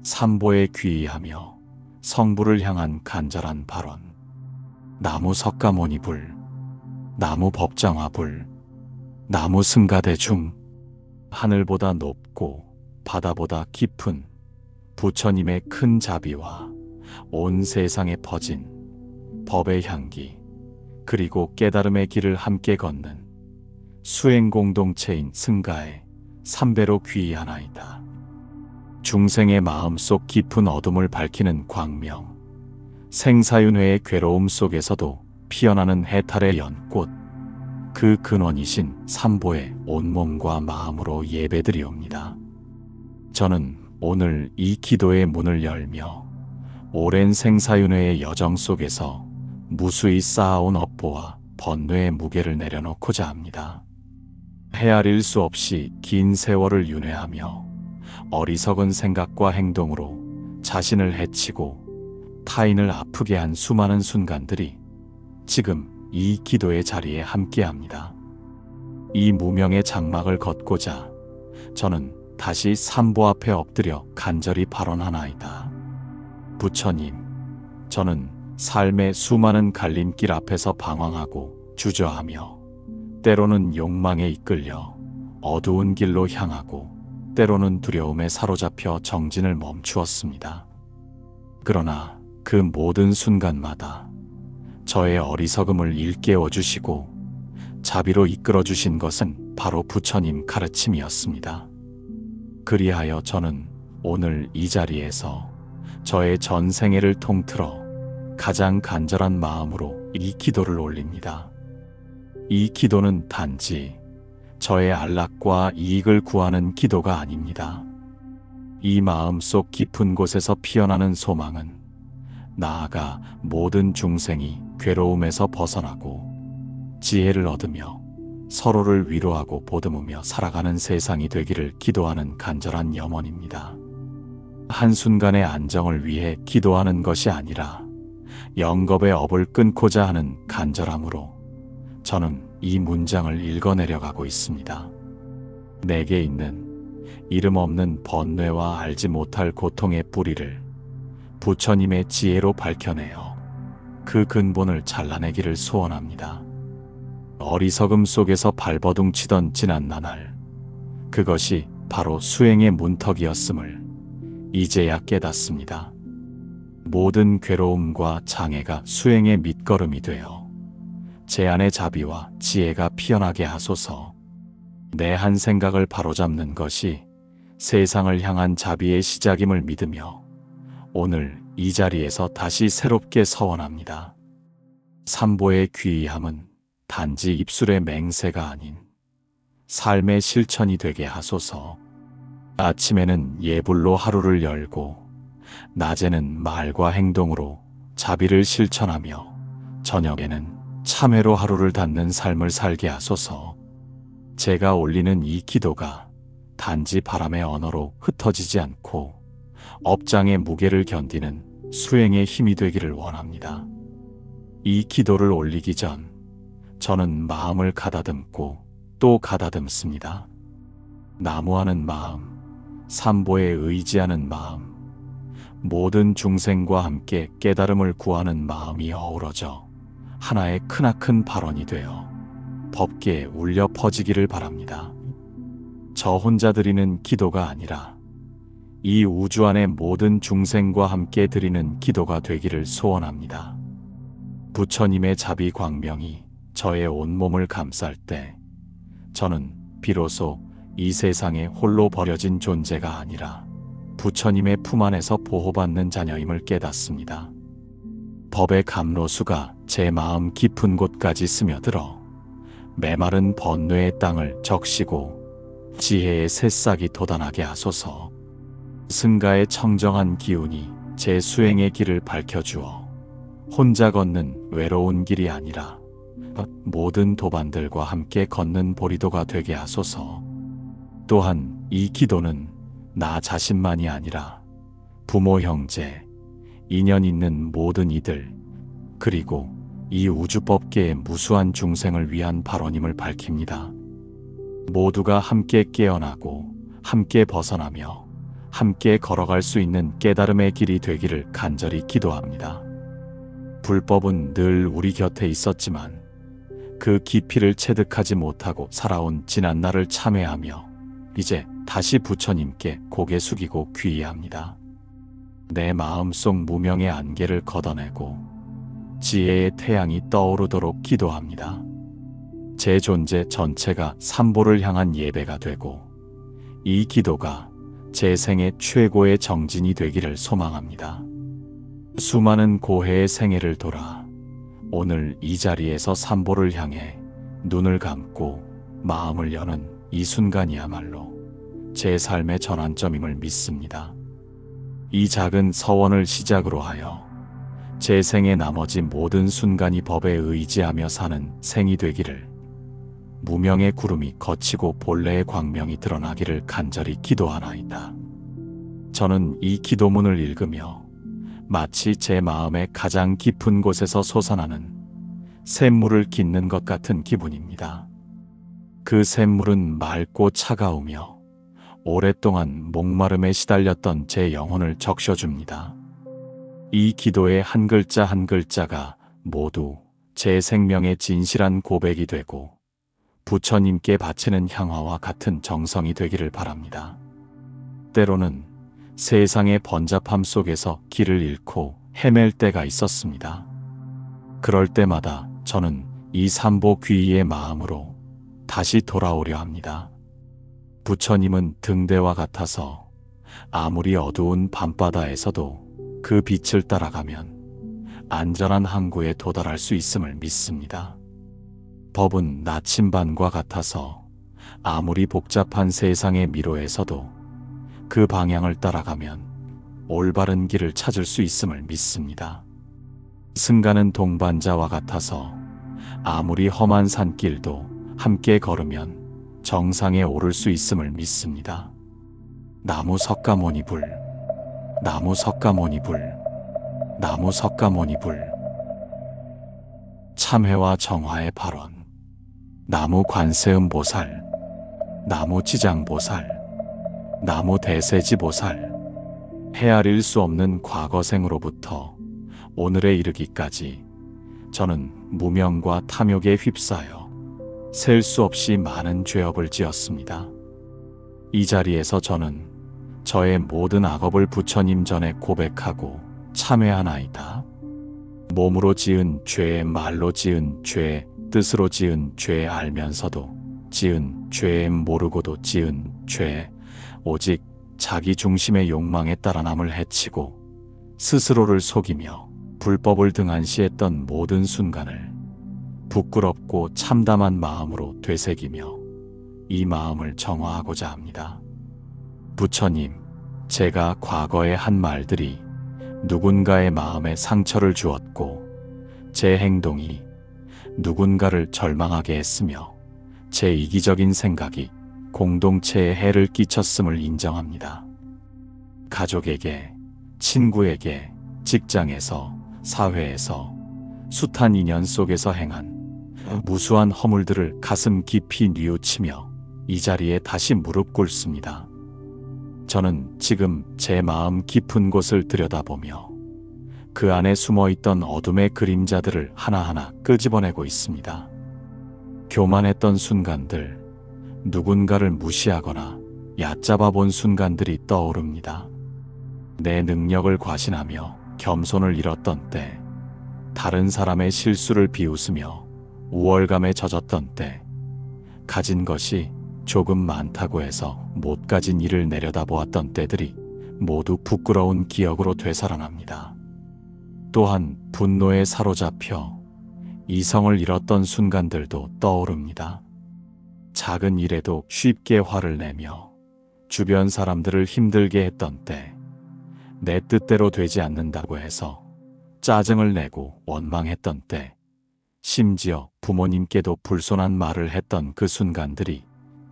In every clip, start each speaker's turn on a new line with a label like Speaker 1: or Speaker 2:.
Speaker 1: 삼보에 귀의하며 성부를 향한 간절한 발언. 나무 석가모니불, 나무 법장화불, 나무 승가대중. 하늘보다 높고 바다보다 깊은 부처님의 큰 자비와 온 세상에 퍼진 법의 향기, 그리고 깨달음의 길을 함께 걷는 수행 공동체인 승가에 삼배로 귀의하나이다. 중생의 마음속 깊은 어둠을 밝히는 광명, 생사윤회의 괴로움 속에서도 피어나는 해탈의 연꽃, 그 근원이신 삼보에 온몸과 마음으로 예배드리옵니다. 저는 오늘 이 기도의 문을 열며 오랜 생사윤회의 여정 속에서 무수히 쌓아온 업보와 번뇌의 무게를 내려놓고자 합니다. 헤아릴 수 없이 긴 세월을 윤회하며 어리석은 생각과 행동으로 자신을 해치고 타인을 아프게 한 수많은 순간들이 지금 이 기도의 자리에 함께합니다. 이 무명의 장막을 걷고자 저는 다시 삼보 앞에 엎드려 간절히 발언하나이다. 부처님, 저는 삶의 수많은 갈림길 앞에서 방황하고 주저하며 때로는 욕망에 이끌려 어두운 길로 향하고 때로는 두려움에 사로잡혀 정진을 멈추었습니다. 그러나 그 모든 순간마다 저의 어리석음을 일깨워 주시고 자비로 이끌어 주신 것은 바로 부처님 가르침이었습니다. 그리하여 저는 오늘 이 자리에서 저의 전생애를 통틀어 가장 간절한 마음으로 이 기도를 올립니다. 이 기도는 단지 저의 안락과 이익을 구하는 기도가 아닙니다. 이 마음속 깊은 곳에서 피어나는 소망은 나아가 모든 중생이 괴로움에서 벗어나고 지혜를 얻으며 서로를 위로하고 보듬으며 살아가는 세상이 되기를 기도하는 간절한 염원입니다. 한순간의 안정을 위해 기도하는 것이 아니라 영겁의 업을 끊고자 하는 간절함으로 저는 이 문장을 읽어내려가고 있습니다. 내게 있는 이름 없는 번뇌와 알지 못할 고통의 뿌리를 부처님의 지혜로 밝혀내어 그 근본을 잘라내기를 소원합니다. 어리석음 속에서 발버둥 치던 지난 나날, 그것이 바로 수행의 문턱이었음을 이제야 깨닫습니다. 모든 괴로움과 장애가 수행의 밑거름이 되어 제 안의 자비와 지혜가 피어나게 하소서. 내 한 생각을 바로잡는 것이 세상을 향한 자비의 시작임을 믿으며 오늘 이 자리에서 다시 새롭게 서원합니다. 삼보의 귀의함은 단지 입술의 맹세가 아닌 삶의 실천이 되게 하소서. 아침에는 예불로 하루를 열고 낮에는 말과 행동으로 자비를 실천하며 저녁에는 참회로 하루를 닫는 삶을 살게 하소서. 제가 올리는 이 기도가 단지 바람의 언어로 흩어지지 않고 업장의 무게를 견디는 수행의 힘이 되기를 원합니다. 이 기도를 올리기 전 저는 마음을 가다듬고 또 가다듬습니다. 나무하는 마음, 삼보에 의지하는 마음, 모든 중생과 함께 깨달음을 구하는 마음이 어우러져 하나의 크나큰 발언이 되어 법계에 울려 퍼지기를 바랍니다. 저 혼자 드리는 기도가 아니라 이 우주 안의 모든 중생과 함께 드리는 기도가 되기를 소원합니다. 부처님의 자비 광명이 저의 온몸을 감쌀 때 저는 비로소 이 세상에 홀로 버려진 존재가 아니라 부처님의 품 안에서 보호받는 자녀임을 깨닫습니다. 법의 감로수가 제 마음 깊은 곳까지 스며들어 메마른 번뇌의 땅을 적시고 지혜의 새싹이 돋아나게 하소서. 승가의 청정한 기운이 제 수행의 길을 밝혀주어 혼자 걷는 외로운 길이 아니라 모든 도반들과 함께 걷는 보리도가 되게 하소서. 또한 이 기도는 나 자신만이 아니라 부모, 형제, 인연 있는 모든 이들, 그리고 이 우주법계의 무수한 중생을 위한 발언임을 밝힙니다. 모두가 함께 깨어나고 함께 벗어나며 함께 걸어갈 수 있는 깨달음의 길이 되기를 간절히 기도합니다. 불법은 늘 우리 곁에 있었지만 그 깊이를 체득하지 못하고 살아온 지난날을 참회하며 이제 다시 부처님께 고개 숙이고 귀의합니다. 내 마음속 무명의 안개를 걷어내고 지혜의 태양이 떠오르도록 기도합니다. 제 존재 전체가 삼보를 향한 예배가 되고 이 기도가 제 생의 최고의 정진이 되기를 소망합니다. 수많은 고해의 생애를 돌아 오늘 이 자리에서 삼보를 향해 눈을 감고 마음을 여는 이 순간이야말로 제 삶의 전환점임을 믿습니다. 이 작은 서원을 시작으로 하여 제 생의 나머지 모든 순간이 법에 의지하며 사는 생이 되기를, 무명의 구름이 걷히고 본래의 광명이 드러나기를 간절히 기도하나이다. 저는 이 기도문을 읽으며 마치 제 마음의 가장 깊은 곳에서 솟아나는 샘물을 깃는 것 같은 기분입니다. 그 샘물은 맑고 차가우며 오랫동안 목마름에 시달렸던 제 영혼을 적셔줍니다. 이 기도의 한 글자 한 글자가 모두 제 생명의 진실한 고백이 되고 부처님께 바치는 향화와 같은 정성이 되기를 바랍니다. 때로는 세상의 번잡함 속에서 길을 잃고 헤맬 때가 있었습니다. 그럴 때마다 저는 이 삼보 귀의의 마음으로 다시 돌아오려 합니다. 부처님은 등대와 같아서 아무리 어두운 밤바다에서도 그 빛을 따라가면 안전한 항구에 도달할 수 있음을 믿습니다. 법은 나침반과 같아서 아무리 복잡한 세상의 미로에서도 그 방향을 따라가면 올바른 길을 찾을 수 있음을 믿습니다. 승가는 동반자와 같아서 아무리 험한 산길도 함께 걸으면 정상에 오를 수 있음을 믿습니다. 나무 석가모니불, 나무 석가모니불, 나무 석가모니불. 참회와 정화의 발언. 나무 관세음보살, 나무 지장보살, 나무 대세지보살. 헤아릴 수 없는 과거생으로부터 오늘에 이르기까지 저는 무명과 탐욕에 휩싸여 셀 수 없이 많은 죄업을 지었습니다. 이 자리에서 저는 저의 모든 악업을 부처님 전에 고백하고 참회하나이다. 몸으로 지은 죄, 말로 지은 죄, 뜻으로 지은 죄, 알면서도 지은 죄, 모르고도 지은 죄, 오직 자기 중심의 욕망에 따라 남을 해치고 스스로를 속이며 불법을 등한시했던 모든 순간을 부끄럽고 참담한 마음으로 되새기며 이 마음을 정화하고자 합니다. 부처님, 제가 과거에 한 말들이 누군가의 마음에 상처를 주었고 제 행동이 누군가를 절망하게 했으며 제 이기적인 생각이 공동체에 해를 끼쳤음을 인정합니다. 가족에게, 친구에게, 직장에서, 사회에서, 숱한 인연 속에서 행한 무수한 허물들을 가슴 깊이 뉘우치며 이 자리에 다시 무릎 꿇습니다. 저는 지금 제 마음 깊은 곳을 들여다보며 그 안에 숨어있던 어둠의 그림자들을 하나하나 끄집어내고 있습니다. 교만했던 순간들, 누군가를 무시하거나 얕잡아 본 순간들이 떠오릅니다. 내 능력을 과신하며 겸손을 잃었던 때, 다른 사람의 실수를 비웃으며 우월감에 젖었던 때, 가진 것이 조금 많다고 해서 못 가진 일을 내려다보았던 때들이 모두 부끄러운 기억으로 되살아납니다. 또한 분노에 사로잡혀 이성을 잃었던 순간들도 떠오릅니다. 작은 일에도 쉽게 화를 내며 주변 사람들을 힘들게 했던 때, 내 뜻대로 되지 않는다고 해서 짜증을 내고 원망했던 때, 심지어 부모님께도 불손한 말을 했던 그 순간들이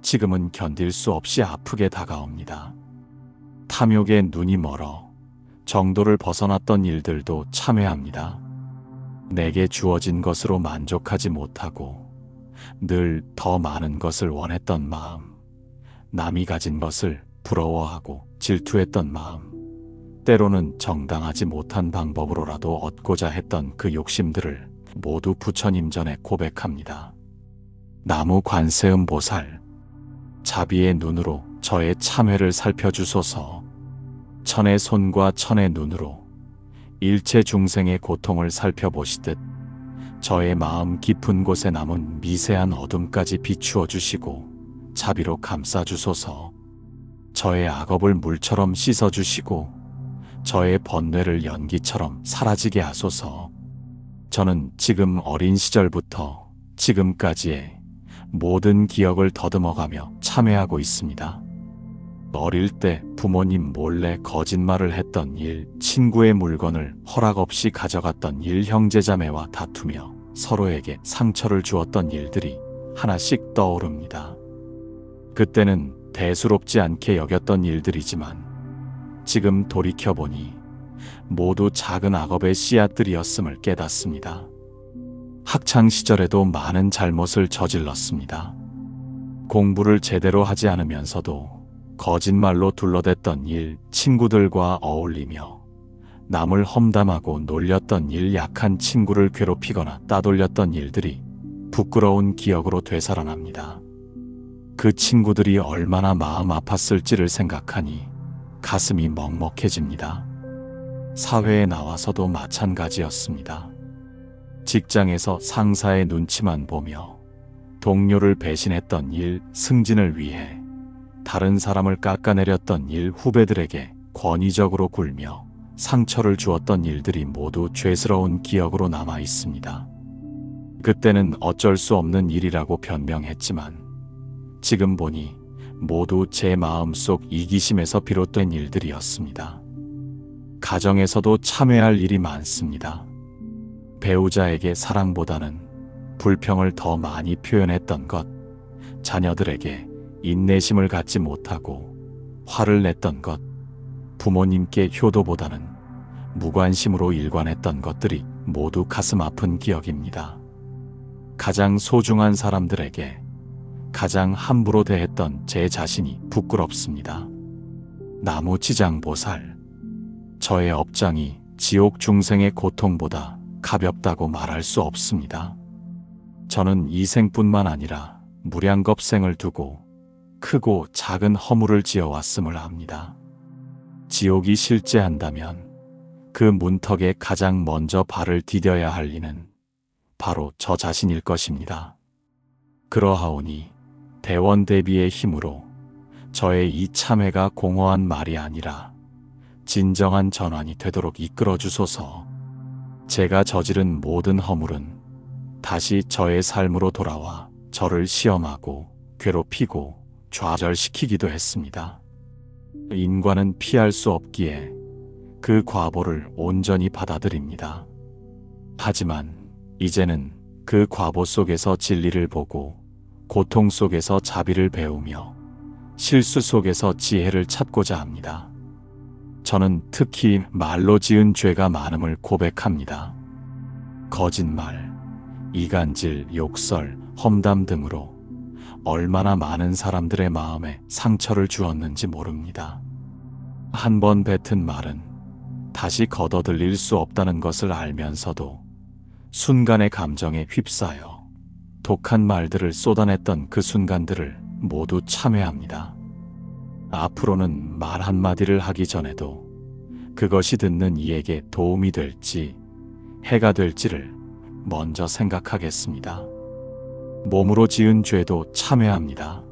Speaker 1: 지금은 견딜 수 없이 아프게 다가옵니다. 탐욕에 눈이 멀어 정도를 벗어났던 일들도 참회합니다. 내게 주어진 것으로 만족하지 못하고 늘 더 많은 것을 원했던 마음, 남이 가진 것을 부러워하고 질투했던 마음, 때로는 정당하지 못한 방법으로라도 얻고자 했던 그 욕심들을 모두 부처님 전에 고백합니다. 나무 관세음 보살, 자비의 눈으로 저의 참회를 살펴주소서. 천의 손과 천의 눈으로 일체 중생의 고통을 살펴보시듯 저의 마음 깊은 곳에 남은 미세한 어둠까지 비추어 주시고 자비로 감싸 주소서. 저의 악업을 물처럼 씻어 주시고 저의 번뇌를 연기처럼 사라지게 하소서. 저는 지금 어린 시절부터 지금까지의 모든 기억을 더듬어가며 참회하고 있습니다. 어릴 때 부모님 몰래 거짓말을 했던 일, 친구의 물건을 허락 없이 가져갔던 일, 형제자매와 다투며 서로에게 상처를 주었던 일들이 하나씩 떠오릅니다. 그때는 대수롭지 않게 여겼던 일들이지만 지금 돌이켜보니 모두 작은 악업의 씨앗들이었음을 깨닫습니다. 학창시절에도 많은 잘못을 저질렀습니다. 공부를 제대로 하지 않으면서도 거짓말로 둘러댔던 일, 친구들과 어울리며 남을 험담하고 놀렸던 일, 약한 친구를 괴롭히거나 따돌렸던 일들이 부끄러운 기억으로 되살아납니다. 그 친구들이 얼마나 마음 아팠을지를 생각하니 가슴이 먹먹해집니다. 사회에 나와서도 마찬가지였습니다. 직장에서 상사의 눈치만 보며 동료를 배신했던 일, 승진을 위해 다른 사람을 깎아내렸던 일, 후배들에게 권위적으로 굴며 상처를 주었던 일들이 모두 죄스러운 기억으로 남아 있습니다. 그때는 어쩔 수 없는 일이라고 변명했지만 지금 보니 모두 제 마음속 이기심에서 비롯된 일들이었습니다. 가정에서도 참회할 일이 많습니다. 배우자에게 사랑보다는 불평을 더 많이 표현했던 것, 자녀들에게 인내심을 갖지 못하고 화를 냈던 것, 부모님께 효도보다는 무관심으로 일관했던 것들이 모두 가슴 아픈 기억입니다. 가장 소중한 사람들에게 가장 함부로 대했던 제 자신이 부끄럽습니다. 나무지장보살, 저의 업장이 지옥 중생의 고통보다 가볍다고 말할 수 없습니다. 저는 이 생뿐만 아니라 무량겁생을 두고 크고 작은 허물을 지어왔음을 압니다. 지옥이 실제한다면 그 문턱에 가장 먼저 발을 디뎌야 할 이는 바로 저 자신일 것입니다. 그러하오니 대원대비의 힘으로 저의 이 참회가 공허한 말이 아니라 진정한 전환이 되도록 이끌어 주소서. 제가 저지른 모든 허물은 다시 저의 삶으로 돌아와 저를 시험하고 괴롭히고 좌절시키기도 했습니다. 인과는 피할 수 없기에 그 과보를 온전히 받아들입니다. 하지만 이제는 그 과보 속에서 진리를 보고 고통 속에서 자비를 배우며 실수 속에서 지혜를 찾고자 합니다. 저는 특히 말로 지은 죄가 많음을 고백합니다. 거짓말, 이간질, 욕설, 험담 등으로 얼마나 많은 사람들의 마음에 상처를 주었는지 모릅니다. 한 번 뱉은 말은 다시 걷어들일 수 없다는 것을 알면서도 순간의 감정에 휩싸여 독한 말들을 쏟아냈던 그 순간들을 모두 참회합니다. 앞으로는 말 한마디를 하기 전에도 그것이 듣는 이에게 도움이 될지 해가 될지를 먼저 생각하겠습니다. 몸으로 지은 죄도 참회합니다.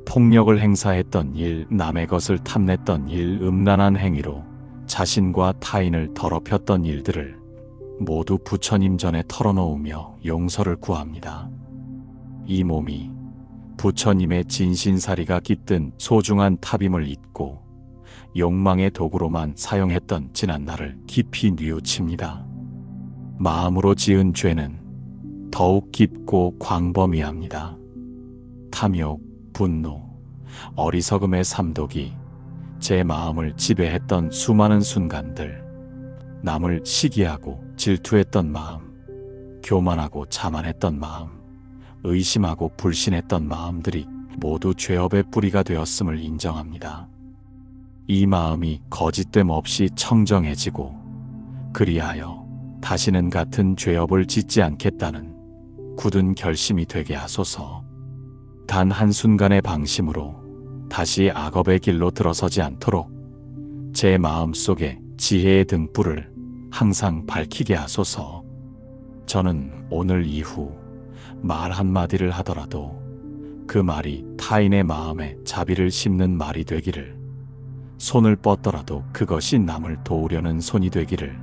Speaker 1: 폭력을 행사했던 일, 남의 것을 탐냈던 일, 음란한 행위로 자신과 타인을 더럽혔던 일들을 모두 부처님 전에 털어놓으며 용서를 구합니다. 이 몸이 부처님의 진신사리가 깃든 소중한 탑임을 잊고 욕망의 도구로만 사용했던 지난 날을 깊이 뉘우칩니다. 마음으로 지은 죄는 더욱 깊고 광범위합니다. 탐욕, 분노, 어리석음의 삼독이 제 마음을 지배했던 수많은 순간들, 남을 시기하고 질투했던 마음, 교만하고 자만했던 마음, 의심하고 불신했던 마음들이 모두 죄업의 뿌리가 되었음을 인정합니다. 이 마음이 거짓됨 없이 청정해지고 그리하여 다시는 같은 죄업을 짓지 않겠다는 굳은 결심이 되게 하소서. 단 한순간의 방심으로 다시 악업의 길로 들어서지 않도록 제 마음속에 지혜의 등불을 항상 밝히게 하소서. 저는 오늘 이후 말 한마디를 하더라도 그 말이 타인의 마음에 자비를 심는 말이 되기를, 손을 뻗더라도 그것이 남을 도우려는 손이 되기를,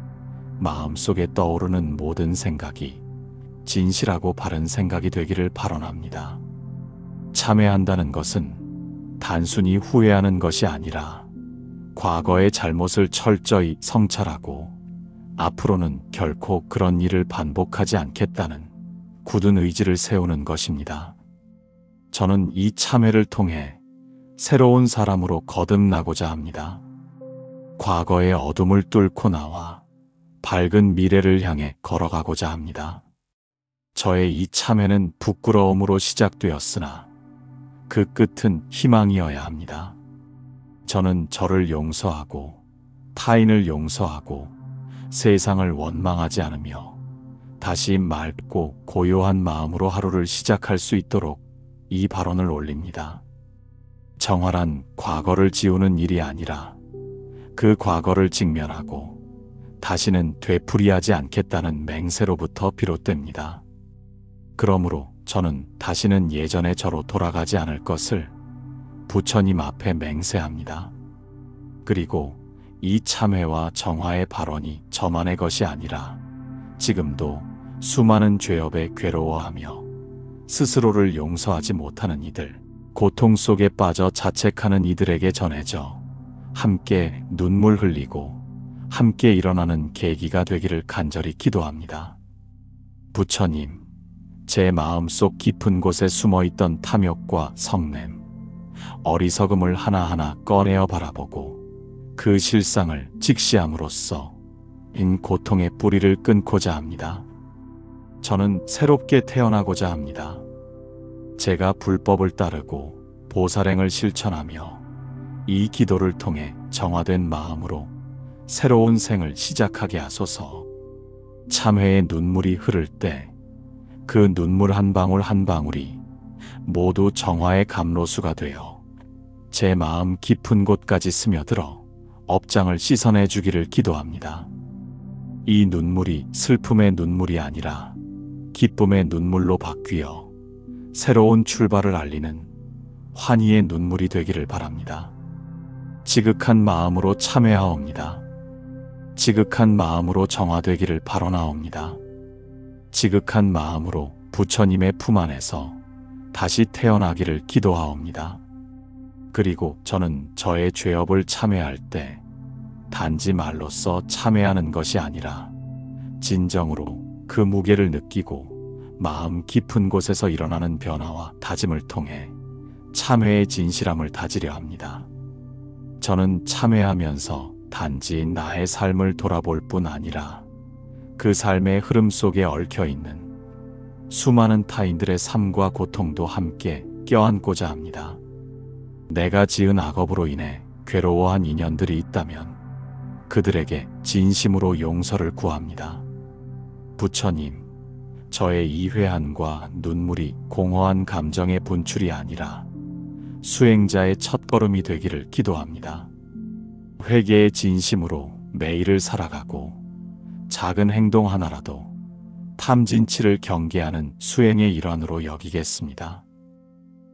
Speaker 1: 마음속에 떠오르는 모든 생각이 진실하고 바른 생각이 되기를 발언합니다. 참회한다는 것은 단순히 후회하는 것이 아니라 과거의 잘못을 철저히 성찰하고 앞으로는 결코 그런 일을 반복하지 않겠다는 굳은 의지를 세우는 것입니다. 저는 이 참회를 통해 새로운 사람으로 거듭나고자 합니다. 과거의 어둠을 뚫고 나와 밝은 미래를 향해 걸어가고자 합니다. 저의 이 참회는 부끄러움으로 시작되었으나 그 끝은 희망이어야 합니다. 저는 저를 용서하고 타인을 용서하고 세상을 원망하지 않으며 다시 맑고 고요한 마음으로 하루를 시작할 수 있도록 이 발언을 올립니다. 정화란 과거를 지우는 일이 아니라 그 과거를 직면하고 다시는 되풀이하지 않겠다는 맹세로부터 비롯됩니다. 그러므로 저는 다시는 예전의 저로 돌아가지 않을 것을 부처님 앞에 맹세합니다. 그리고 이 참회와 정화의 발언이 저만의 것이 아니라 지금도 수많은 죄업에 괴로워하며 스스로를 용서하지 못하는 이들, 고통 속에 빠져 자책하는 이들에게 전해져 함께 눈물 흘리고 함께 일어나는 계기가 되기를 간절히 기도합니다. 부처님, 제 마음속 깊은 곳에 숨어있던 탐욕과 성냄, 어리석음을 하나하나 꺼내어 바라보고 그 실상을 직시함으로써 인 고통의 뿌리를 끊고자 합니다. 저는 새롭게 태어나고자 합니다. 제가 불법을 따르고 보살행을 실천하며 이 기도를 통해 정화된 마음으로 새로운 생을 시작하게 하소서. 참회의 눈물이 흐를 때 그 눈물 한 방울 한 방울이 모두 정화의 감로수가 되어 제 마음 깊은 곳까지 스며들어 업장을 씻어내 주기를 기도합니다. 이 눈물이 슬픔의 눈물이 아니라 기쁨의 눈물로 바뀌어 새로운 출발을 알리는 환희의 눈물이 되기를 바랍니다. 지극한 마음으로 참회하옵니다. 지극한 마음으로 정화되기를 바라옵니다. 지극한 마음으로 부처님의 품 안에서 다시 태어나기를 기도하옵니다. 그리고 저는 저의 죄업을 참회할 때 단지 말로써 참회하는 것이 아니라 진정으로 그 무게를 느끼고 마음 깊은 곳에서 일어나는 변화와 다짐을 통해 참회의 진실함을 다지려 합니다. 저는 참회하면서 단지 나의 삶을 돌아볼 뿐 아니라 그 삶의 흐름 속에 얽혀있는 수많은 타인들의 삶과 고통도 함께 껴안고자 합니다. 내가 지은 악업으로 인해 괴로워한 인연들이 있다면 그들에게 진심으로 용서를 구합니다. 부처님, 저의 이 회한과 눈물이 공허한 감정의 분출이 아니라 수행자의 첫걸음이 되기를 기도합니다. 회개의 진심으로 매일을 살아가고 작은 행동 하나라도 탐진치를 경계하는 수행의 일환으로 여기겠습니다.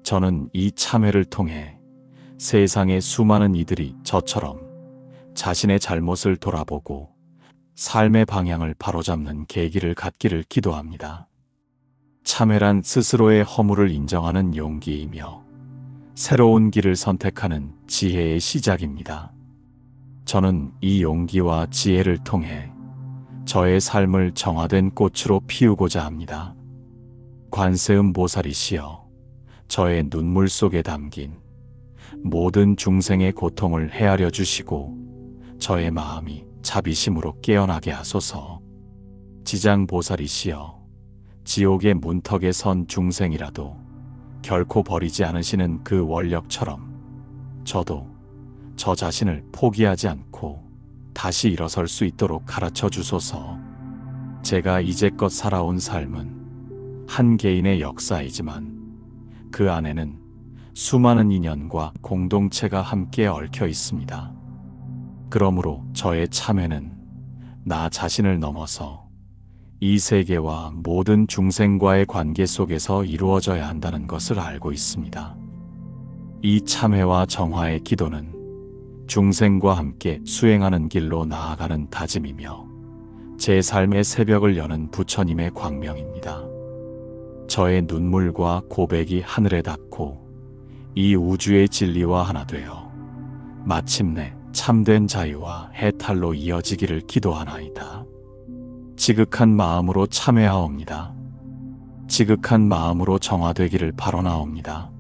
Speaker 1: 저는 이 참회를 통해 세상의 수많은 이들이 저처럼 자신의 잘못을 돌아보고 삶의 방향을 바로잡는 계기를 갖기를 기도합니다. 참회란 스스로의 허물을 인정하는 용기이며 새로운 길을 선택하는 지혜의 시작입니다. 저는 이 용기와 지혜를 통해 저의 삶을 정화된 꽃으로 피우고자 합니다. 관세음 보살이시여, 저의 눈물 속에 담긴 모든 중생의 고통을 헤아려 주시고 저의 마음이 자비심으로 깨어나게 하소서. 지장 보살이시여, 지옥의 문턱에 선 중생이라도 결코 버리지 않으시는 그 원력처럼 저도 저 자신을 포기하지 않고 다시 일어설 수 있도록 가르쳐 주소서. 제가 이제껏 살아온 삶은 한 개인의 역사이지만 그 안에는 수많은 인연과 공동체가 함께 얽혀 있습니다. 그러므로 저의 참회는 나 자신을 넘어서 이 세계와 모든 중생과의 관계 속에서 이루어져야 한다는 것을 알고 있습니다. 이 참회와 정화의 기도는 중생과 함께 수행하는 길로 나아가는 다짐이며 제 삶의 새벽을 여는 부처님의 광명입니다. 저의 눈물과 고백이 하늘에 닿고 이 우주의 진리와 하나 되어 마침내 참된 자유와 해탈로 이어지기를 기도하나이다. 지극한 마음으로 참회하옵니다. 지극한 마음으로 정화되기를 바라나옵니다.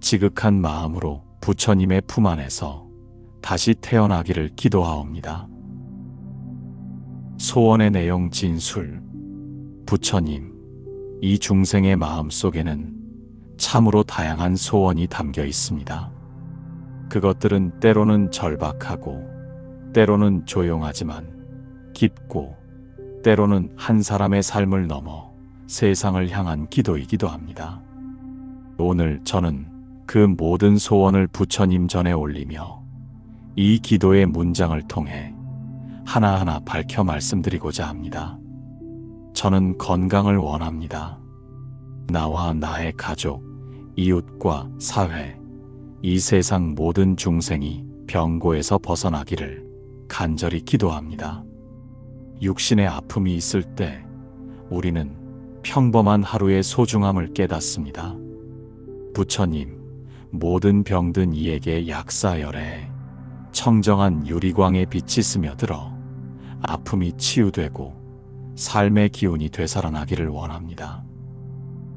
Speaker 1: 지극한 마음으로 부처님의 품 안에서 다시 태어나기를 기도하옵니다. 소원의 내용 진술. 부처님, 이 중생의 마음 속에는 참으로 다양한 소원이 담겨 있습니다. 그것들은 때로는 절박하고, 때로는 조용하지만 깊고, 때로는 한 사람의 삶을 넘어 세상을 향한 기도이기도 합니다. 오늘 저는 그 모든 소원을 부처님 전에 올리며 이 기도의 문장을 통해 하나하나 밝혀 말씀드리고자 합니다. 저는 건강을 원합니다. 나와 나의 가족, 이웃과 사회, 이 세상 모든 중생이 병고에서 벗어나기를 간절히 기도합니다. 육신의 아픔이 있을 때 우리는 평범한 하루의 소중함을 깨닫습니다. 부처님, 모든 병든 이에게 약사열에 청정한 유리광의 빛이 스며들어 아픔이 치유되고 삶의 기운이 되살아나기를 원합니다.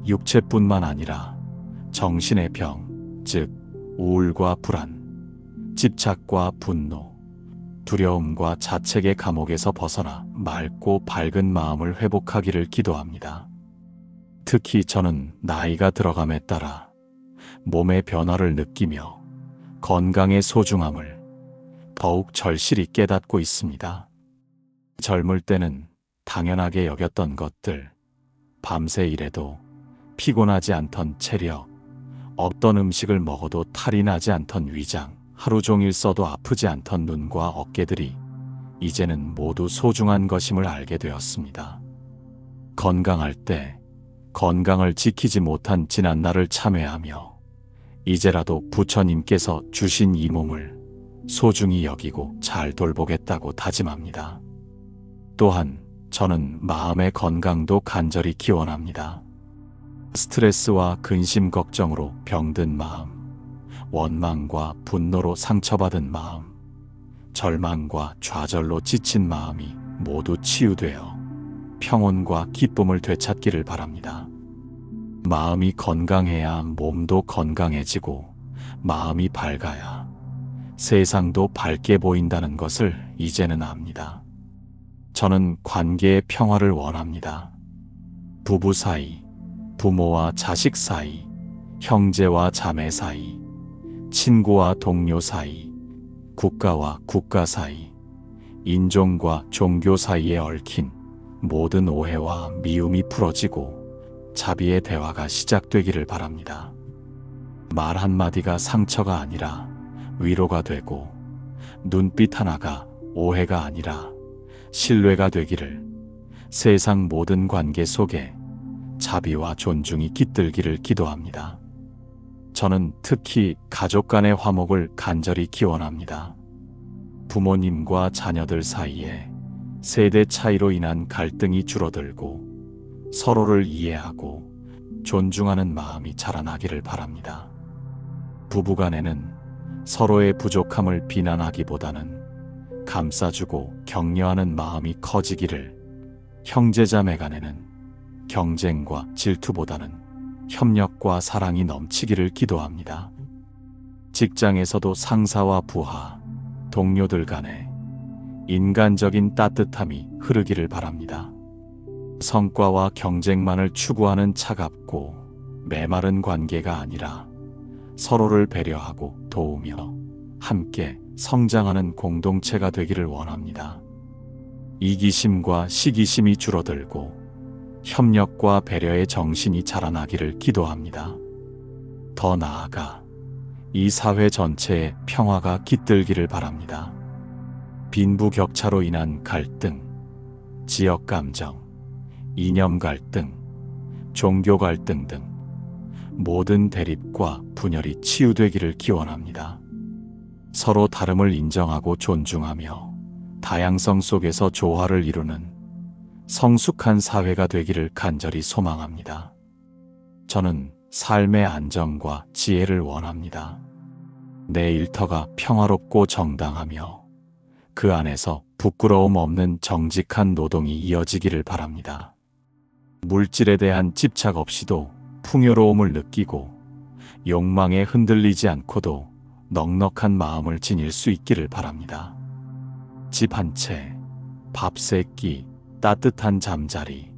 Speaker 1: 육체뿐만 아니라 정신의 병, 즉 우울과 불안, 집착과 분노, 두려움과 자책의 감옥에서 벗어나 맑고 밝은 마음을 회복하기를 기도합니다. 특히 저는 나이가 들어감에 따라 몸의 변화를 느끼며 건강의 소중함을 더욱 절실히 깨닫고 있습니다. 젊을 때는 당연하게 여겼던 것들, 밤새 일해도 피곤하지 않던 체력, 어떤 음식을 먹어도 탈이 나지 않던 위장, 하루 종일 써도 아프지 않던 눈과 어깨들이 이제는 모두 소중한 것임을 알게 되었습니다. 건강할 때 건강을 지키지 못한 지난날을 참회하며 이제라도 부처님께서 주신 이 몸을 소중히 여기고 잘 돌보겠다고 다짐합니다. 또한 저는 마음의 건강도 간절히 기원합니다. 스트레스와 근심 걱정으로 병든 마음, 원망과 분노로 상처받은 마음, 절망과 좌절로 지친 마음이 모두 치유되어 평온과 기쁨을 되찾기를 바랍니다. 마음이 건강해야 몸도 건강해지고 마음이 밝아야 세상도 밝게 보인다는 것을 이제는 압니다. 저는 관계의 평화를 원합니다. 부부 사이, 부모와 자식 사이, 형제와 자매 사이, 친구와 동료 사이, 국가와 국가 사이, 인종과 종교 사이에 얽힌 모든 오해와 미움이 풀어지고 자비의 대화가 시작되기를 바랍니다. 말 한마디가 상처가 아니라 위로가 되고 눈빛 하나가 오해가 아니라 신뢰가 되기를, 세상 모든 관계 속에 자비와 존중이 깃들기를 기도합니다. 저는 특히 가족 간의 화목을 간절히 기원합니다. 부모님과 자녀들 사이에 세대 차이로 인한 갈등이 줄어들고 서로를 이해하고 존중하는 마음이 자라나기를 바랍니다. 부부간에는 서로의 부족함을 비난하기보다는 감싸주고 격려하는 마음이 커지기를, 형제자매 간에는 경쟁과 질투보다는 협력과 사랑이 넘치기를 기도합니다. 직장에서도 상사와 부하, 동료들 간에 인간적인 따뜻함이 흐르기를 바랍니다. 성과와 경쟁만을 추구하는 차갑고 메마른 관계가 아니라 서로를 배려하고 도우며 함께 성장하는 공동체가 되기를 원합니다. 이기심과 시기심이 줄어들고 협력과 배려의 정신이 자라나기를 기도합니다. 더 나아가 이 사회 전체에 평화가 깃들기를 바랍니다. 빈부격차로 인한 갈등, 지역 감정, 이념 갈등, 종교 갈등 등 모든 대립과 분열이 치유되기를 기원합니다. 서로 다름을 인정하고 존중하며 다양성 속에서 조화를 이루는 성숙한 사회가 되기를 간절히 소망합니다. 저는 삶의 안정과 지혜를 원합니다. 내 일터가 평화롭고 정당하며 그 안에서 부끄러움 없는 정직한 노동이 이어지기를 바랍니다. 물질에 대한 집착 없이도 풍요로움을 느끼고 욕망에 흔들리지 않고도 넉넉한 마음을 지닐 수 있기를 바랍니다. 집 한 채, 밥 세 끼, 따뜻한 잠자리,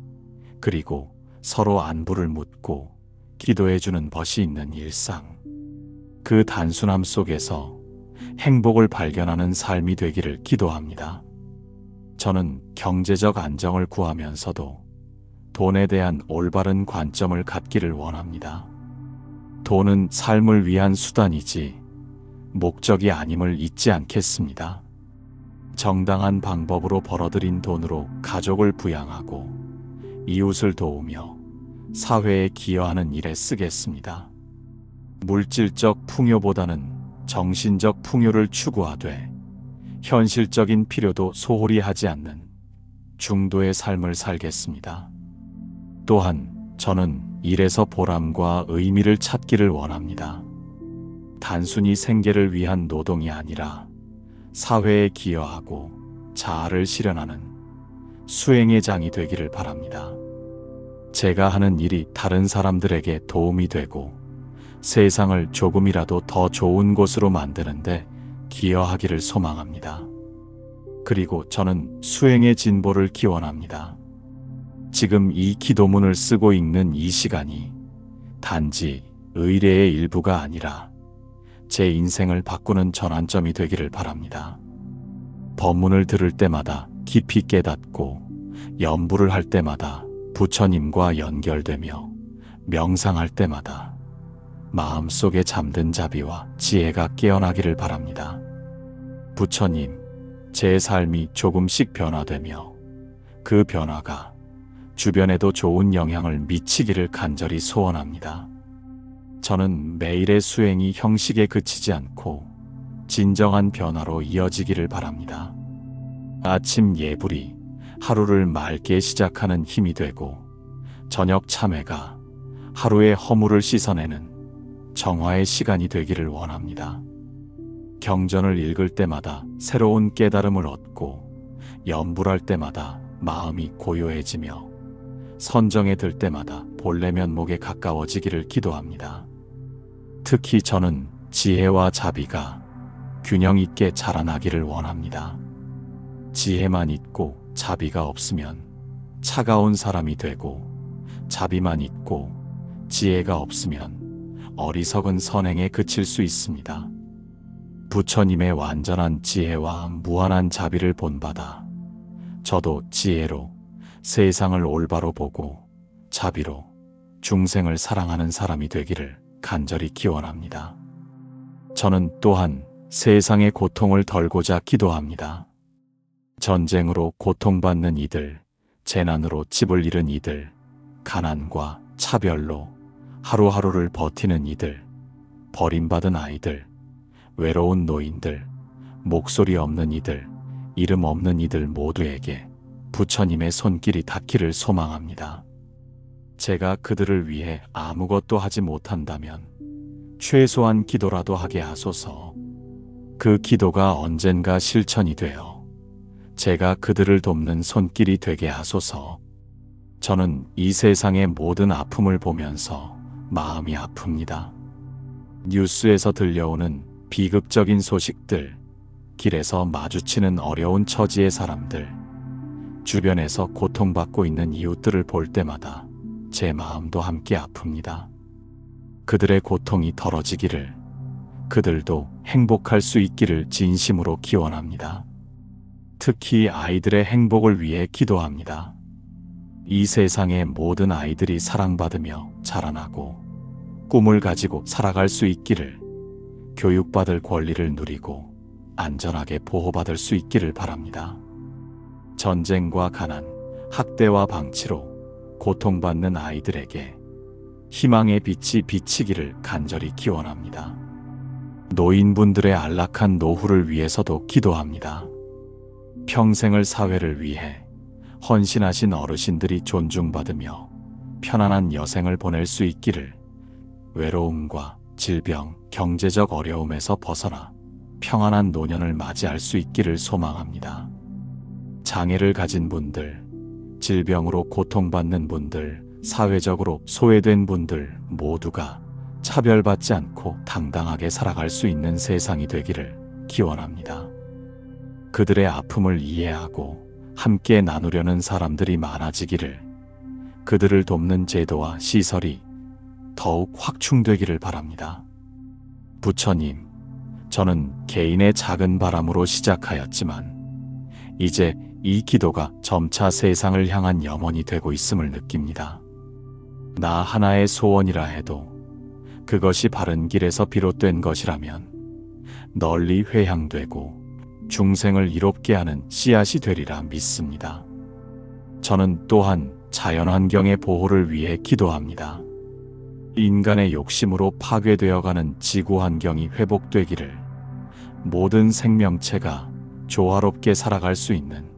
Speaker 1: 그리고 서로 안부를 묻고 기도해주는 벗이 있는 일상. 그 단순함 속에서 행복을 발견하는 삶이 되기를 기도합니다. 저는 경제적 안정을 구하면서도 돈에 대한 올바른 관점을 갖기를 원합니다. 돈은 삶을 위한 수단이지 목적이 아님을 잊지 않겠습니다. 정당한 방법으로 벌어들인 돈으로 가족을 부양하고 이웃을 도우며 사회에 기여하는 일에 쓰겠습니다. 물질적 풍요보다는 정신적 풍요를 추구하되 현실적인 필요도 소홀히 하지 않는 중도의 삶을 살겠습니다. 또한 저는 일에서 보람과 의미를 찾기를 원합니다. 단순히 생계를 위한 노동이 아니라 사회에 기여하고 자아를 실현하는 수행의 장이 되기를 바랍니다. 제가 하는 일이 다른 사람들에게 도움이 되고 세상을 조금이라도 더 좋은 곳으로 만드는데 기여하기를 소망합니다. 그리고 저는 수행의 진보를 기원합니다. 지금 이 기도문을 쓰고 읽는 이 시간이 단지 의례의 일부가 아니라 제 인생을 바꾸는 전환점이 되기를 바랍니다. 법문을 들을 때마다 깊이 깨닫고 염불을 할 때마다 부처님과 연결되며 명상할 때마다 마음속에 잠든 자비와 지혜가 깨어나기를 바랍니다. 부처님, 제 삶이 조금씩 변화되며 그 변화가 주변에도 좋은 영향을 미치기를 간절히 소원합니다. 저는 매일의 수행이 형식에 그치지 않고 진정한 변화로 이어지기를 바랍니다. 아침 예불이 하루를 맑게 시작하는 힘이 되고 저녁 참회가 하루의 허물을 씻어내는 정화의 시간이 되기를 원합니다. 경전을 읽을 때마다 새로운 깨달음을 얻고 염불할 때마다 마음이 고요해지며 선정에 들 때마다 본래 면목에 가까워지기를 기도합니다. 특히 저는 지혜와 자비가 균형 있게 자라나기를 원합니다. 지혜만 있고 자비가 없으면 차가운 사람이 되고 자비만 있고 지혜가 없으면 어리석은 선행에 그칠 수 있습니다. 부처님의 완전한 지혜와 무한한 자비를 본받아 저도 지혜로 세상을 올바로 보고 자비로 중생을 사랑하는 사람이 되기를 간절히 기원합니다. 저는 또한 세상의 고통을 덜고자 기도합니다. 전쟁으로 고통받는 이들, 재난으로 집을 잃은 이들, 가난과 차별로 하루하루를 버티는 이들, 버림받은 아이들, 외로운 노인들, 목소리 없는 이들, 이름 없는 이들 모두에게 부처님의 손길이 닿기를 소망합니다. 제가 그들을 위해 아무것도 하지 못한다면 최소한 기도라도 하게 하소서. 그 기도가 언젠가 실천이 되어 제가 그들을 돕는 손길이 되게 하소서. 저는 이 세상의 모든 아픔을 보면서 마음이 아픕니다. 뉴스에서 들려오는 비극적인 소식들, 길에서 마주치는 어려운 처지의 사람들, 주변에서 고통받고 있는 이웃들을 볼 때마다 제 마음도 함께 아픕니다. 그들의 고통이 덜어지기를, 그들도 행복할 수 있기를 진심으로 기원합니다. 특히 아이들의 행복을 위해 기도합니다. 이 세상의 모든 아이들이 사랑받으며 자라나고 꿈을 가지고 살아갈 수 있기를, 교육받을 권리를 누리고 안전하게 보호받을 수 있기를 바랍니다. 전쟁과 가난, 학대와 방치로 고통받는 아이들에게 희망의 빛이 비치기를 간절히 기원합니다. 노인분들의 안락한 노후를 위해서도 기도합니다. 평생을 사회를 위해 헌신하신 어르신들이 존중받으며 편안한 여생을 보낼 수 있기를, 외로움과 질병, 경제적 어려움에서 벗어나 평안한 노년을 맞이할 수 있기를 소망합니다. 장애를 가진 분들, 질병으로 고통받는 분들, 사회적으로 소외된 분들 모두가 차별받지 않고 당당하게 살아갈 수 있는 세상이 되기를 기원합니다. 그들의 아픔을 이해하고 함께 나누려는 사람들이 많아지기를, 그들을 돕는 제도와 시설이 더욱 확충되기를 바랍니다. 부처님, 저는 개인의 작은 바람으로 시작하였지만 이제 이 기도가 점차 세상을 향한 염원이 되고 있음을 느낍니다. 나 하나의 소원이라 해도 그것이 바른 길에서 비롯된 것이라면 널리 회향되고 중생을 이롭게 하는 씨앗이 되리라 믿습니다. 저는 또한 자연환경의 보호를 위해 기도합니다. 인간의 욕심으로 파괴되어가는 지구 환경이 회복되기를, 모든 생명체가 조화롭게 살아갈 수 있는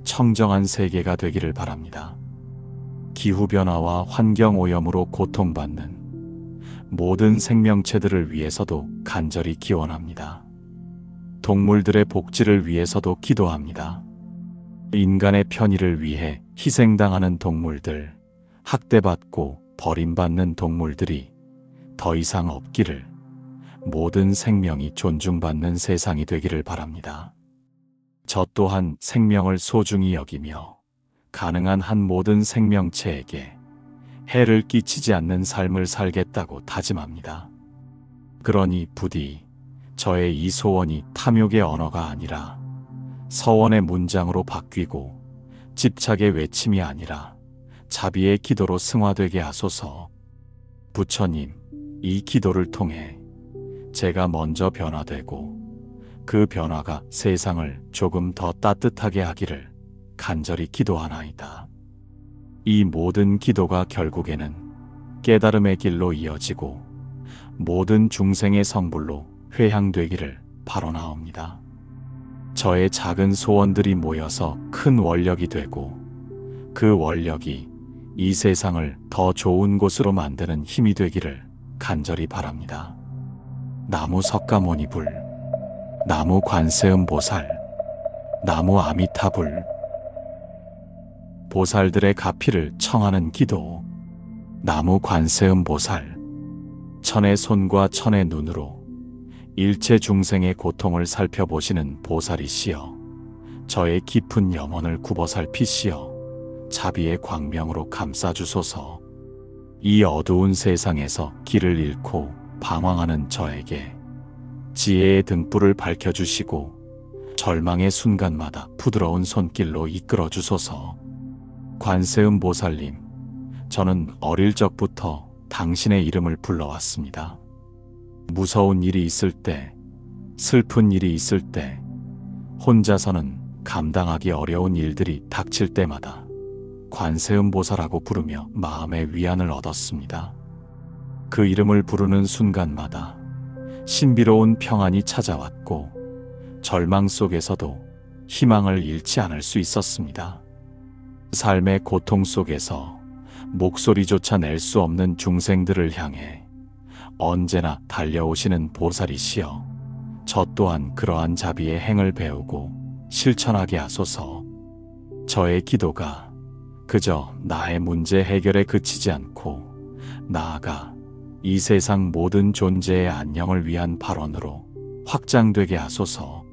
Speaker 1: 청정한 세계가 되기를 바랍니다. 기후변화와 환경오염으로 고통받는 모든 생명체들을 위해서도 간절히 기원합니다. 동물들의 복지를 위해서도 기도합니다. 인간의 편의를 위해 희생당하는 동물들, 학대받고 버림받는 동물들이 더 이상 없기를, 모든 생명이 존중받는 세상이 되기를 바랍니다. 저 또한 생명을 소중히 여기며 가능한 한 모든 생명체에게 해를 끼치지 않는 삶을 살겠다고 다짐합니다. 그러니 부디 저의 이 소원이 탐욕의 언어가 아니라 서원의 문장으로 바뀌고 집착의 외침이 아니라 자비의 기도로 승화되게 하소서. 부처님, 이 기도를 통해 제가 먼저 변화되고 그 변화가 세상을 조금 더 따뜻하게 하기를 간절히 기도하나이다. 이 모든 기도가 결국에는 깨달음의 길로 이어지고 모든 중생의 성불로 회향되기를 바라옵나이다. 저의 작은 소원들이 모여서 큰 원력이 되고 그 원력이 이 세상을 더 좋은 곳으로 만드는 힘이 되기를 간절히 바랍니다. 나무 석가모니불, 나무 관세음보살, 나무 아미타불. 보살들의 가피를 청하는 기도. 나무 관세음보살, 천의 손과 천의 눈으로 일체 중생의 고통을 살펴보시는 보살이시여, 저의 깊은 염원을 굽어 살피시어 자비의 광명으로 감싸주소서. 이 어두운 세상에서 길을 잃고 방황하는 저에게 지혜의 등불을 밝혀주시고 절망의 순간마다 부드러운 손길로 이끌어주소서. 관세음보살님, 저는 어릴 적부터 당신의 이름을 불러왔습니다. 무서운 일이 있을 때, 슬픈 일이 있을 때, 혼자서는 감당하기 어려운 일들이 닥칠 때마다 관세음보살하고 부르며 마음의 위안을 얻었습니다. 그 이름을 부르는 순간마다 신비로운 평안이 찾아왔고 절망 속에서도 희망을 잃지 않을 수 있었습니다. 삶의 고통 속에서 목소리조차 낼 수 없는 중생들을 향해 언제나 달려오시는 보살이시여, 저 또한 그러한 자비의 행을 배우고 실천하게 하소서. 저의 기도가 그저 나의 문제 해결에 그치지 않고 나아가 이 세상 모든 존재의 안녕을 위한 발언으로 확장되게 하소서.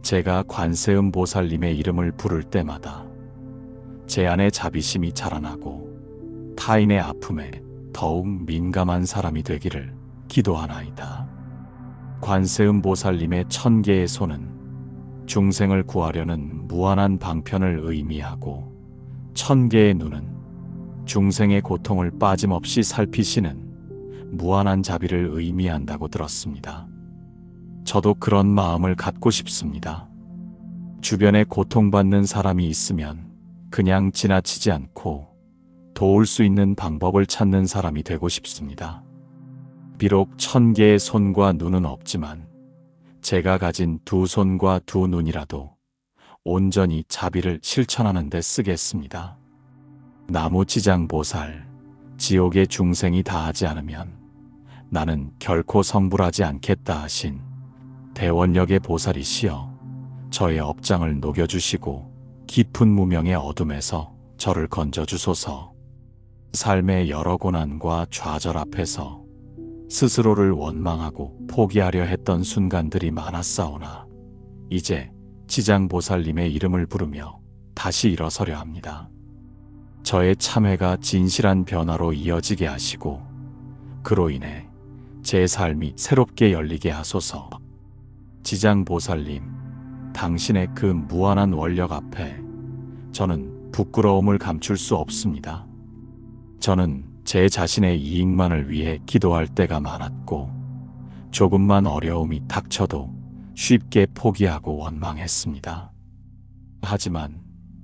Speaker 1: 제가 관세음보살님의 이름을 부를 때마다 제 안에 자비심이 자라나고 타인의 아픔에 더욱 민감한 사람이 되기를 기도하나이다. 관세음보살님의 1000개의 손은 중생을 구하려는 무한한 방편을 의미하고 1000개의 눈은 중생의 고통을 빠짐없이 살피시는 무한한 자비를 의미한다고 들었습니다. 저도 그런 마음을 갖고 싶습니다. 주변에 고통받는 사람이 있으면 그냥 지나치지 않고 도울 수 있는 방법을 찾는 사람이 되고 싶습니다. 비록 1000개의 손과 눈은 없지만 제가 가진 2손과 2눈이라도 온전히 자비를 실천하는 데 쓰겠습니다. 나무지장보살, 지옥의 중생이 다하지 않으면 나는 결코 성불하지 않겠다 하신 대원력의 보살이시여 저의 업장을 녹여주시고 깊은 무명의 어둠에서 저를 건져주소서. 삶의 여러 고난과 좌절 앞에서 스스로를 원망하고 포기하려 했던 순간들이 많았사오나 이제 지장보살님의 이름을 부르며 다시 일어서려 합니다. 저의 참회가 진실한 변화로 이어지게 하시고 그로 인해 제 삶이 새롭게 열리게 하소서. 지장보살님, 당신의 그 무한한 원력 앞에 저는 부끄러움을 감출 수 없습니다. 저는 제 자신의 이익만을 위해 기도할 때가 많았고 조금만 어려움이 닥쳐도 쉽게 포기하고 원망했습니다. 하지만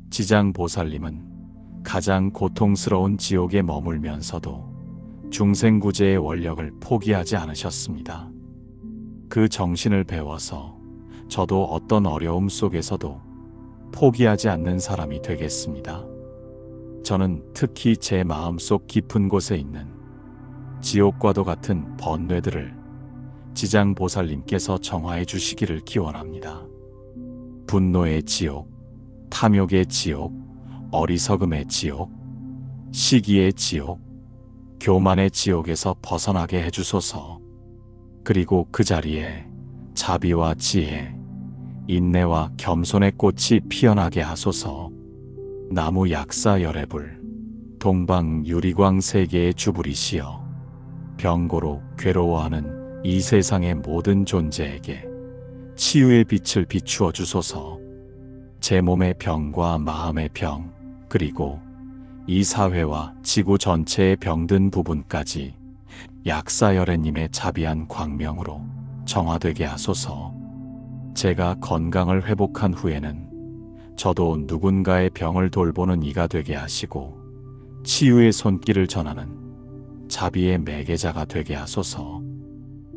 Speaker 1: 지장보살님은 가장 고통스러운 지옥에 머물면서도 중생구제의 원력을 포기하지 않으셨습니다. 그 정신을 배워서 저도 어떤 어려움 속에서도 포기하지 않는 사람이 되겠습니다. 저는 특히 제 마음속 깊은 곳에 있는 지옥과도 같은 번뇌들을 지장보살님께서 정화해 주시기를 기원합니다. 분노의 지옥, 탐욕의 지옥, 어리석음의 지옥, 시기의 지옥, 교만의 지옥에서 벗어나게 해주소서. 그리고 그 자리에 자비와 지혜, 인내와 겸손의 꽃이 피어나게 하소서. 나무 약사 열애불, 동방 유리광 세계의 주불이시여 병고로 괴로워하는 이 세상의 모든 존재에게 치유의 빛을 비추어 주소서. 제 몸의 병과 마음의 병, 그리고 이 사회와 지구 전체의 병든 부분까지 약사열애님의 자비한 광명으로 정화되게 하소서. 제가 건강을 회복한 후에는 저도 누군가의 병을 돌보는 이가 되게 하시고 치유의 손길을 전하는 자비의 매개자가 되게 하소서.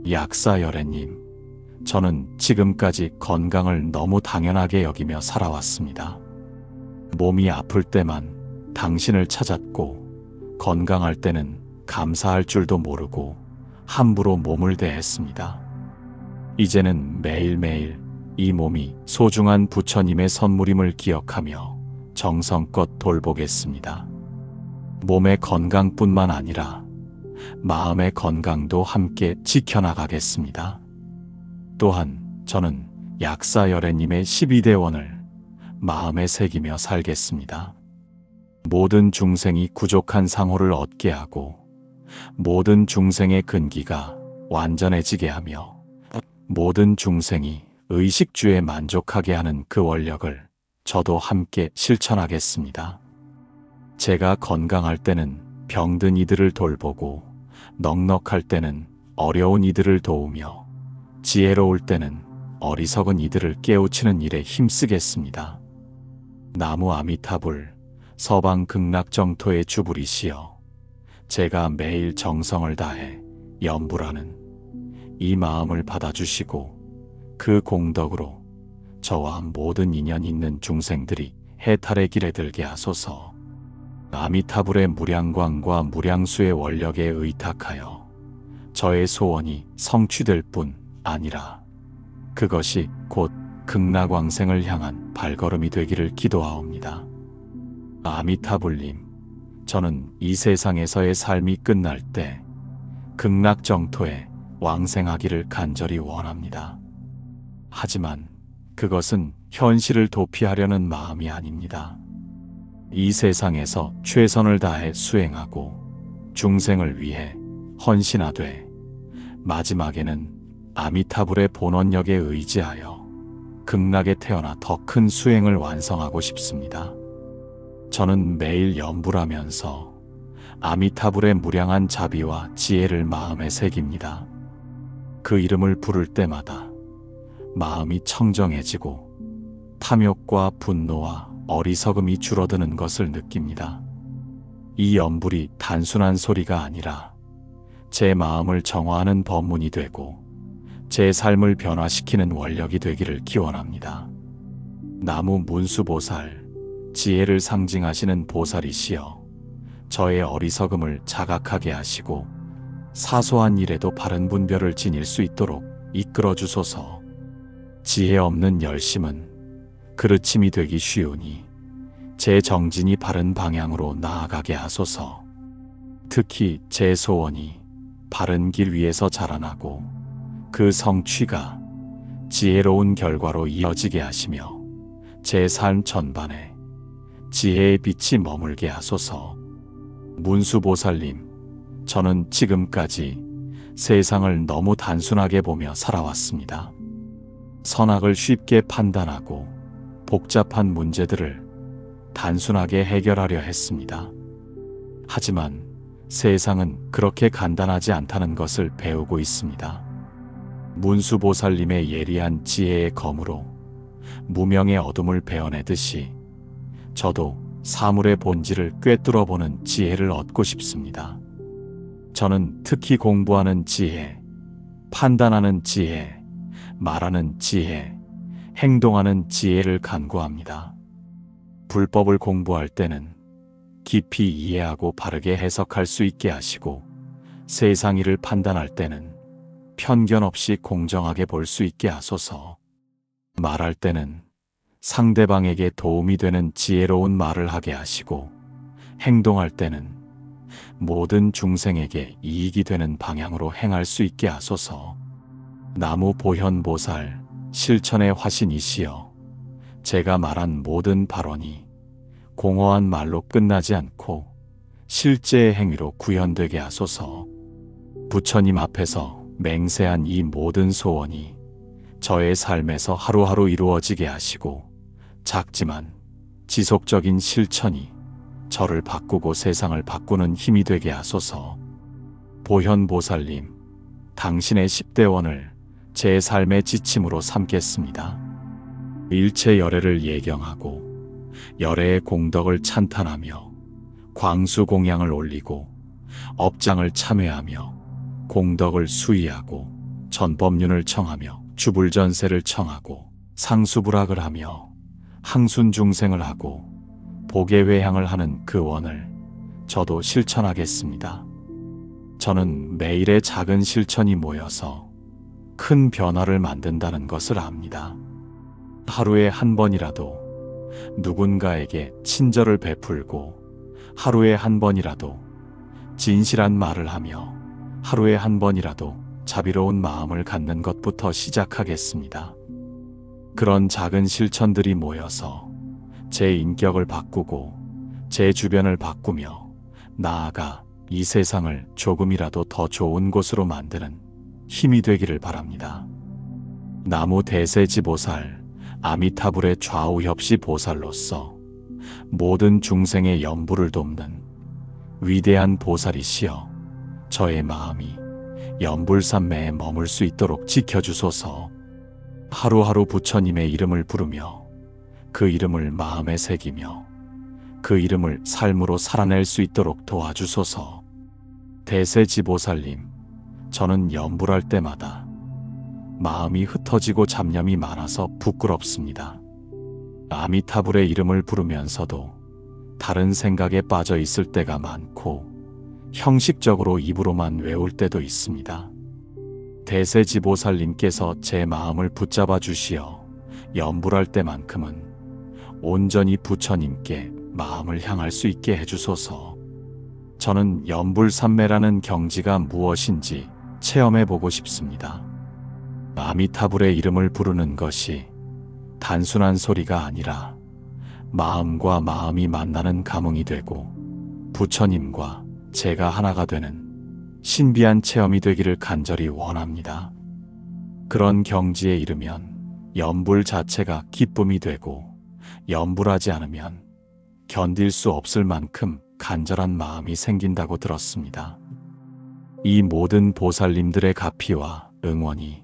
Speaker 1: 약사열애님, 저는 지금까지 건강을 너무 당연하게 여기며 살아왔습니다. 몸이 아플 때만 당신을 찾았고 건강할 때는 감사할 줄도 모르고 함부로 몸을 대했습니다. 이제는 매일매일 이 몸이 소중한 부처님의 선물임을 기억하며 정성껏 돌보겠습니다. 몸의 건강뿐만 아니라 마음의 건강도 함께 지켜나가겠습니다. 또한 저는 약사열애님의 12대원을 마음에 새기며 살겠습니다. 모든 중생이 부족한 상호를 얻게 하고 모든 중생의 근기가 완전해지게 하며 모든 중생이 의식주에 만족하게 하는 그 원력을 저도 함께 실천하겠습니다. 제가 건강할 때는 병든 이들을 돌보고 넉넉할 때는 어려운 이들을 도우며 지혜로울 때는 어리석은 이들을 깨우치는 일에 힘쓰겠습니다. 나무 아미타불, 서방 극락정토의 주불이시여 제가 매일 정성을 다해 염불하는 이 마음을 받아주시고 그 공덕으로 저와 모든 인연 있는 중생들이 해탈의 길에 들게 하소서. 아미타불의 무량광과 무량수의 원력에 의탁하여 저의 소원이 성취될 뿐 아니라 그것이 곧 극락왕생을 향한 발걸음이 되기를 기도하옵니다. 아미타불님, 저는 이 세상에서의 삶이 끝날 때 극락정토에 왕생하기를 간절히 원합니다. 하지만 그것은 현실을 도피하려는 마음이 아닙니다. 이 세상에서 최선을 다해 수행하고 중생을 위해 헌신하되 마지막에는 아미타불의 본원력에 의지하여 극락에 태어나 더 큰 수행을 완성하고 싶습니다. 저는 매일 염불하면서 아미타불의 무량한 자비와 지혜를 마음에 새깁니다. 그 이름을 부를 때마다 마음이 청정해지고 탐욕과 분노와 어리석음이 줄어드는 것을 느낍니다. 이 염불이 단순한 소리가 아니라 제 마음을 정화하는 법문이 되고 제 삶을 변화시키는 원력이 되기를 기원합니다. 나무 문수보살, 지혜를 상징하시는 보살이시여 저의 어리석음을 자각하게 하시고 사소한 일에도 바른 분별을 지닐 수 있도록 이끌어 주소서. 지혜 없는 열심은 그르침이 되기 쉬우니 제 정진이 바른 방향으로 나아가게 하소서. 특히 제 소원이 바른 길 위에서 자라나고 그 성취가 지혜로운 결과로 이어지게 하시며 제 삶 전반에 지혜의 빛이 머물게 하소서. 문수보살님, 저는 지금까지 세상을 너무 단순하게 보며 살아왔습니다. 선악을 쉽게 판단하고 복잡한 문제들을 단순하게 해결하려 했습니다. 하지만 세상은 그렇게 간단하지 않다는 것을 배우고 있습니다. 문수보살님의 예리한 지혜의 검으로 무명의 어둠을 베어내듯이 저도 사물의 본질을 꿰뚫어보는 지혜를 얻고 싶습니다. 저는 특히 공부하는 지혜, 판단하는 지혜, 말하는 지혜, 행동하는 지혜를 간구합니다. 불법을 공부할 때는 깊이 이해하고 바르게 해석할 수 있게 하시고 세상 일을 판단할 때는 편견 없이 공정하게 볼 수 있게 하소서. 말할 때는 상대방에게 도움이 되는 지혜로운 말을 하게 하시고 행동할 때는 모든 중생에게 이익이 되는 방향으로 행할 수 있게 하소서. 나무 보현보살, 실천의 화신이시여 제가 말한 모든 발언이 공허한 말로 끝나지 않고 실제의 행위로 구현되게 하소서. 부처님 앞에서 맹세한 이 모든 소원이 저의 삶에서 하루하루 이루어지게 하시고 작지만 지속적인 실천이 저를 바꾸고 세상을 바꾸는 힘이 되게 하소서. 보현보살님, 당신의 10대원을 제 삶의 지침으로 삼겠습니다. 일체 열애를 예경하고 열애의 공덕을 찬탄하며 광수공양을 올리고 업장을 참회하며 공덕을 수의하고 전법륜을 청하며 주불전세를 청하고 상수불학을 하며 항순중생을 하고 복의 회향을 하는 그 원을 저도 실천하겠습니다. 저는 매일의 작은 실천이 모여서 큰 변화를 만든다는 것을 압니다. 하루에 한 번이라도 누군가에게 친절을 베풀고 하루에 한 번이라도 진실한 말을 하며 하루에 한 번이라도 자비로운 마음을 갖는 것부터 시작하겠습니다. 그런 작은 실천들이 모여서 제 인격을 바꾸고 제 주변을 바꾸며 나아가 이 세상을 조금이라도 더 좋은 곳으로 만드는 힘이 되기를 바랍니다. 나무 대세지보살, 아미타불의 좌우협시 보살로서 모든 중생의 염불을 돕는 위대한 보살이시여 저의 마음이 염불산매에 머물 수 있도록 지켜주소서. 하루하루 부처님의 이름을 부르며 그 이름을 마음에 새기며 그 이름을 삶으로 살아낼 수 있도록 도와주소서. 대세지보살님, 저는 염불할 때마다 마음이 흩어지고 잡념이 많아서 부끄럽습니다. 아미타불의 이름을 부르면서도 다른 생각에 빠져 있을 때가 많고 형식적으로 입으로만 외울 때도 있습니다. 대세지보살님께서 제 마음을 붙잡아 주시어 염불할 때만큼은 온전히 부처님께 마음을 향할 수 있게 해주소서. 저는 염불삼매라는 경지가 무엇인지 체험해보고 싶습니다. 아미타불의 이름을 부르는 것이 단순한 소리가 아니라 마음과 마음이 만나는 감흥이 되고 부처님과 제가 하나가 되는 신비한 체험이 되기를 간절히 원합니다. 그런 경지에 이르면 염불 자체가 기쁨이 되고 염불하지 않으면 견딜 수 없을 만큼 간절한 마음이 생긴다고 들었습니다. 이 모든 보살님들의 가피와 응원이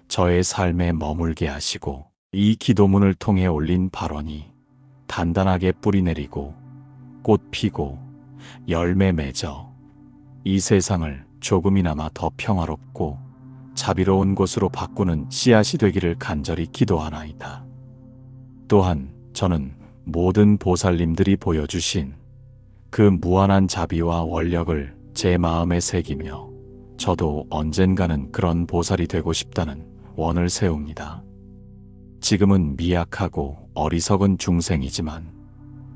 Speaker 1: 저의 삶에 머물게 하시고 이 기도문을 통해 올린 발언이 단단하게 뿌리내리고 꽃 피고 열매 맺어 이 세상을 조금이나마 더 평화롭고 자비로운 곳으로 바꾸는 씨앗이 되기를 간절히 기도하나이다. 또한 저는 모든 보살님들이 보여주신 그 무한한 자비와 원력을 제 마음에 새기며 저도 언젠가는 그런 보살이 되고 싶다는 원을 세웁니다. 지금은 미약하고 어리석은 중생이지만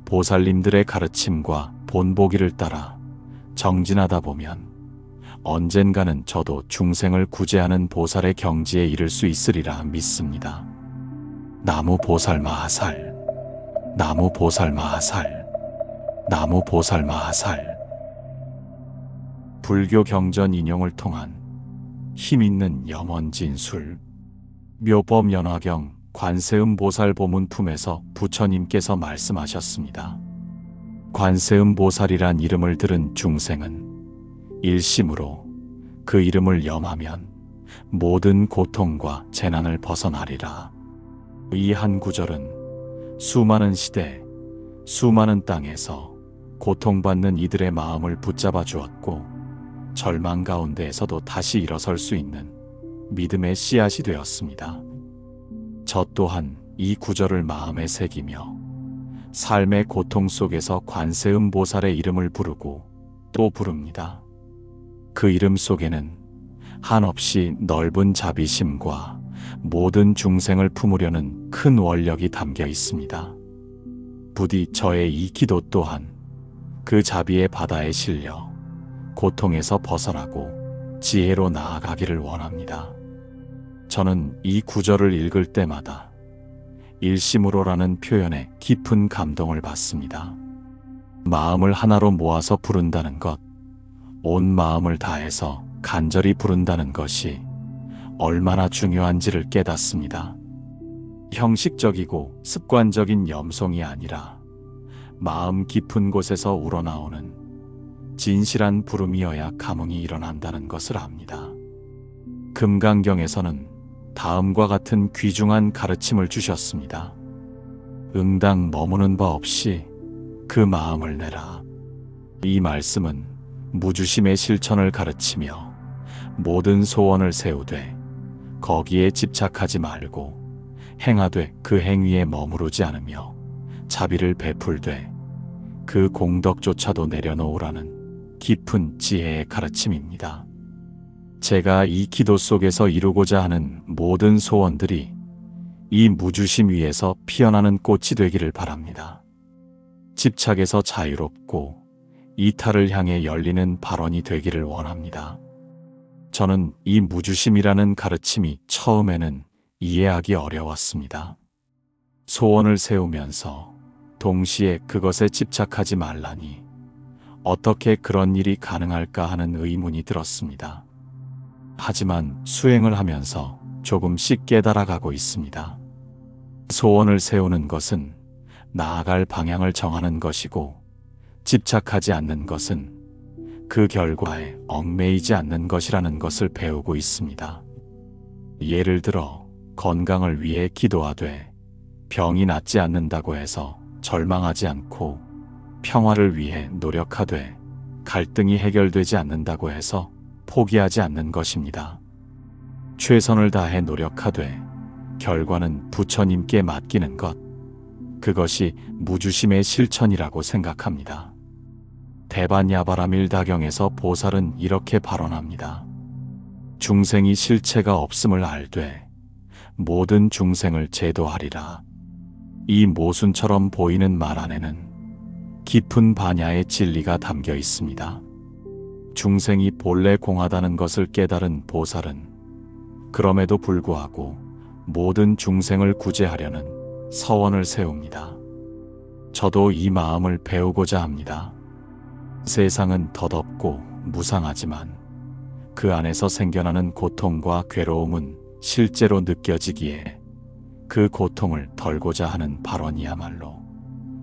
Speaker 1: 보살님들의 가르침과 본보기를 따라 정진하다 보면 언젠가는 저도 중생을 구제하는 보살의 경지에 이를 수 있으리라 믿습니다. 나무 보살 마하살, 나무 보살 마하살, 나무 보살 마하살. 불교 경전 인용을 통한 힘있는 염원 진술. 묘법 연화경 관세음 보살 보문 품에서 부처님께서 말씀하셨습니다. 관세음 보살이란 이름을 들은 중생은 일심으로 그 이름을 염하면 모든 고통과 재난을 벗어나리라. 이 한 구절은 수많은 시대, 수많은 땅에서 고통받는 이들의 마음을 붙잡아 주었고 절망 가운데에서도 다시 일어설 수 있는 믿음의 씨앗이 되었습니다. 저 또한 이 구절을 마음에 새기며 삶의 고통 속에서 관세음 보살의 이름을 부르고 또 부릅니다. 그 이름 속에는 한없이 넓은 자비심과 모든 중생을 품으려는 큰 원력이 담겨 있습니다. 부디 저의 이 기도 또한 그 자비의 바다에 실려 고통에서 벗어나고 지혜로 나아가기를 원합니다. 저는 이 구절을 읽을 때마다 일심으로라는 표현에 깊은 감동을 받습니다. 마음을 하나로 모아서 부른다는 것, 온 마음을 다해서 간절히 부른다는 것이 얼마나 중요한지를 깨닫습니다. 형식적이고 습관적인 염송이 아니라 마음 깊은 곳에서 우러나오는 진실한 부름이어야 감흥이 일어난다는 것을 압니다. 금강경에서는 다음과 같은 귀중한 가르침을 주셨습니다. 응당 머무는 바 없이 그 마음을 내라. 이 말씀은 무주심의 실천을 가르치며 모든 소원을 세우되 거기에 집착하지 말고 행하되 그 행위에 머무르지 않으며 자비를 베풀되 그 공덕조차도 내려놓으라는 깊은 지혜의 가르침입니다. 제가 이 기도 속에서 이루고자 하는 모든 소원들이 이 무주심 위에서 피어나는 꽃이 되기를 바랍니다. 집착에서 자유롭고 이타를 향해 열리는 발원이 되기를 원합니다. 저는 이 무주심이라는 가르침이 처음에는 이해하기 어려웠습니다. 소원을 세우면서 동시에 그것에 집착하지 말라니 어떻게 그런 일이 가능할까 하는 의문이 들었습니다. 하지만 수행을 하면서 조금씩 깨달아가고 있습니다. 소원을 세우는 것은 나아갈 방향을 정하는 것이고 집착하지 않는 것은 그 결과에 얽매이지 않는 것이라는 것을 배우고 있습니다. 예를 들어 건강을 위해 기도하되 병이 낫지 않는다고 해서 절망하지 않고 평화를 위해 노력하되 갈등이 해결되지 않는다고 해서 포기하지 않는 것입니다. 최선을 다해 노력하되 결과는 부처님께 맡기는 것, 그것이 무주심의 실천이라고 생각합니다. 대반야바라밀다경에서 보살은 이렇게 발언합니다. 중생이 실체가 없음을 알되 모든 중생을 제도하리라. 이 모순처럼 보이는 말 안에는 깊은 반야의 진리가 담겨 있습니다. 중생이 본래 공하다는 것을 깨달은 보살은 그럼에도 불구하고 모든 중생을 구제하려는 서원을 세웁니다. 저도 이 마음을 배우고자 합니다. 세상은 덧없고 무상하지만 그 안에서 생겨나는 고통과 괴로움은 실제로 느껴지기에 그 고통을 덜고자 하는 발언이야말로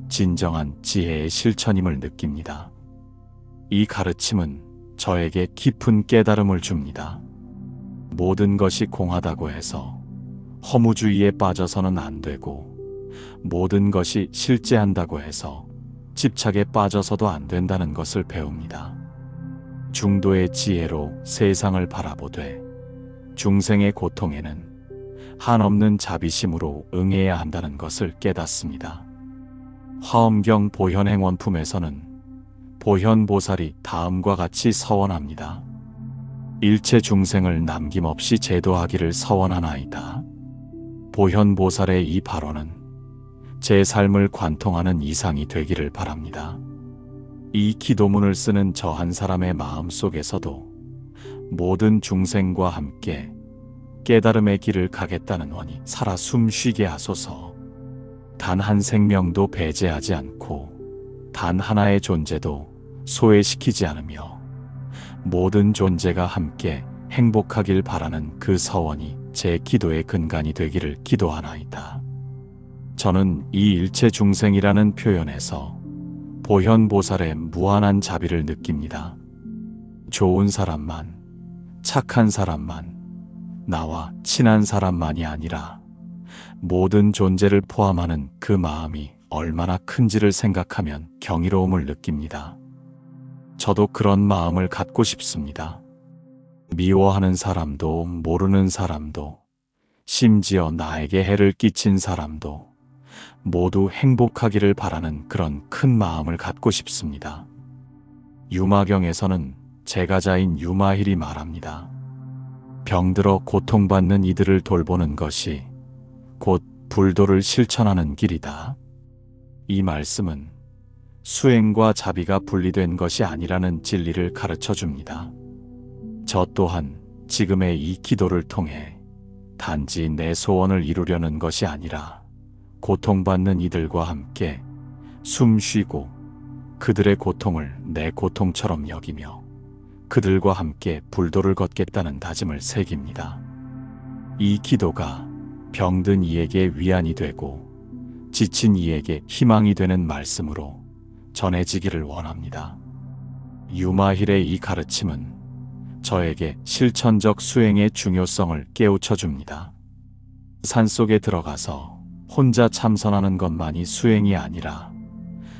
Speaker 1: 진정한 지혜의 실천임을 느낍니다. 이 가르침은 저에게 깊은 깨달음을 줍니다. 모든 것이 공하다고 해서 허무주의에 빠져서는 안 되고, 모든 것이 실제한다고 해서 집착에 빠져서도 안 된다는 것을 배웁니다. 중도의 지혜로 세상을 바라보되 중생의 고통에는 한없는 자비심으로 응해야 한다는 것을 깨닫습니다. 화엄경 보현행원품에서는 보현보살이 다음과 같이 서원합니다. 일체 중생을 남김없이 제도하기를 서원하나이다. 보현보살의 이 발언은 제 삶을 관통하는 이상이 되기를 바랍니다. 이 기도문을 쓰는 저 한 사람의 마음 속에서도 모든 중생과 함께 깨달음의 길을 가겠다는 원이 살아 숨쉬게 하소서. 단 한 생명도 배제하지 않고 단 하나의 존재도 소외시키지 않으며 모든 존재가 함께 행복하길 바라는 그 서원이 제 기도의 근간이 되기를 기도하나이다. 저는 이 일체 중생이라는 표현에서 보현보살의 무한한 자비를 느낍니다. 좋은 사람만, 착한 사람만, 나와 친한 사람만이 아니라 모든 존재를 포함하는 그 마음이 얼마나 큰지를 생각하면 경이로움을 느낍니다. 저도 그런 마음을 갖고 싶습니다. 미워하는 사람도 모르는 사람도 심지어 나에게 해를 끼친 사람도 모두 행복하기를 바라는 그런 큰 마음을 갖고 싶습니다. 유마경에서는 제가자인 유마힐이 말합니다. 병들어 고통받는 이들을 돌보는 것이 곧 불도를 실천하는 길이다. 이 말씀은 수행과 자비가 분리된 것이 아니라는 진리를 가르쳐 줍니다. 저 또한 지금의 이 기도를 통해 단지 내 소원을 이루려는 것이 아니라 고통받는 이들과 함께 숨 쉬고 그들의 고통을 내 고통처럼 여기며 그들과 함께 불도를 걷겠다는 다짐을 새깁니다. 이 기도가 병든 이에게 위안이 되고 지친 이에게 희망이 되는 말씀으로 전해지기를 원합니다. 유마힐의 이 가르침은 저에게 실천적 수행의 중요성을 깨우쳐 줍니다. 산속에 들어가서 혼자 참선하는 것만이 수행이 아니라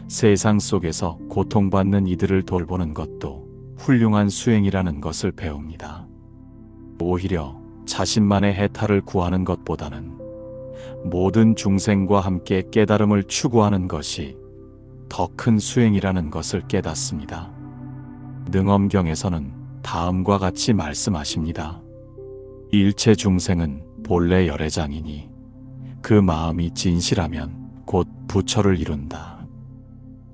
Speaker 1: 세상 속에서 고통받는 이들을 돌보는 것도 훌륭한 수행이라는 것을 배웁니다. 오히려 자신만의 해탈을 구하는 것보다는 모든 중생과 함께 깨달음을 추구하는 것이 더 큰 수행이라는 것을 깨닫습니다. 능엄경에서는 다음과 같이 말씀하십니다. 일체 중생은 본래 열애장이니 그 마음이 진실하면 곧 부처를 이룬다.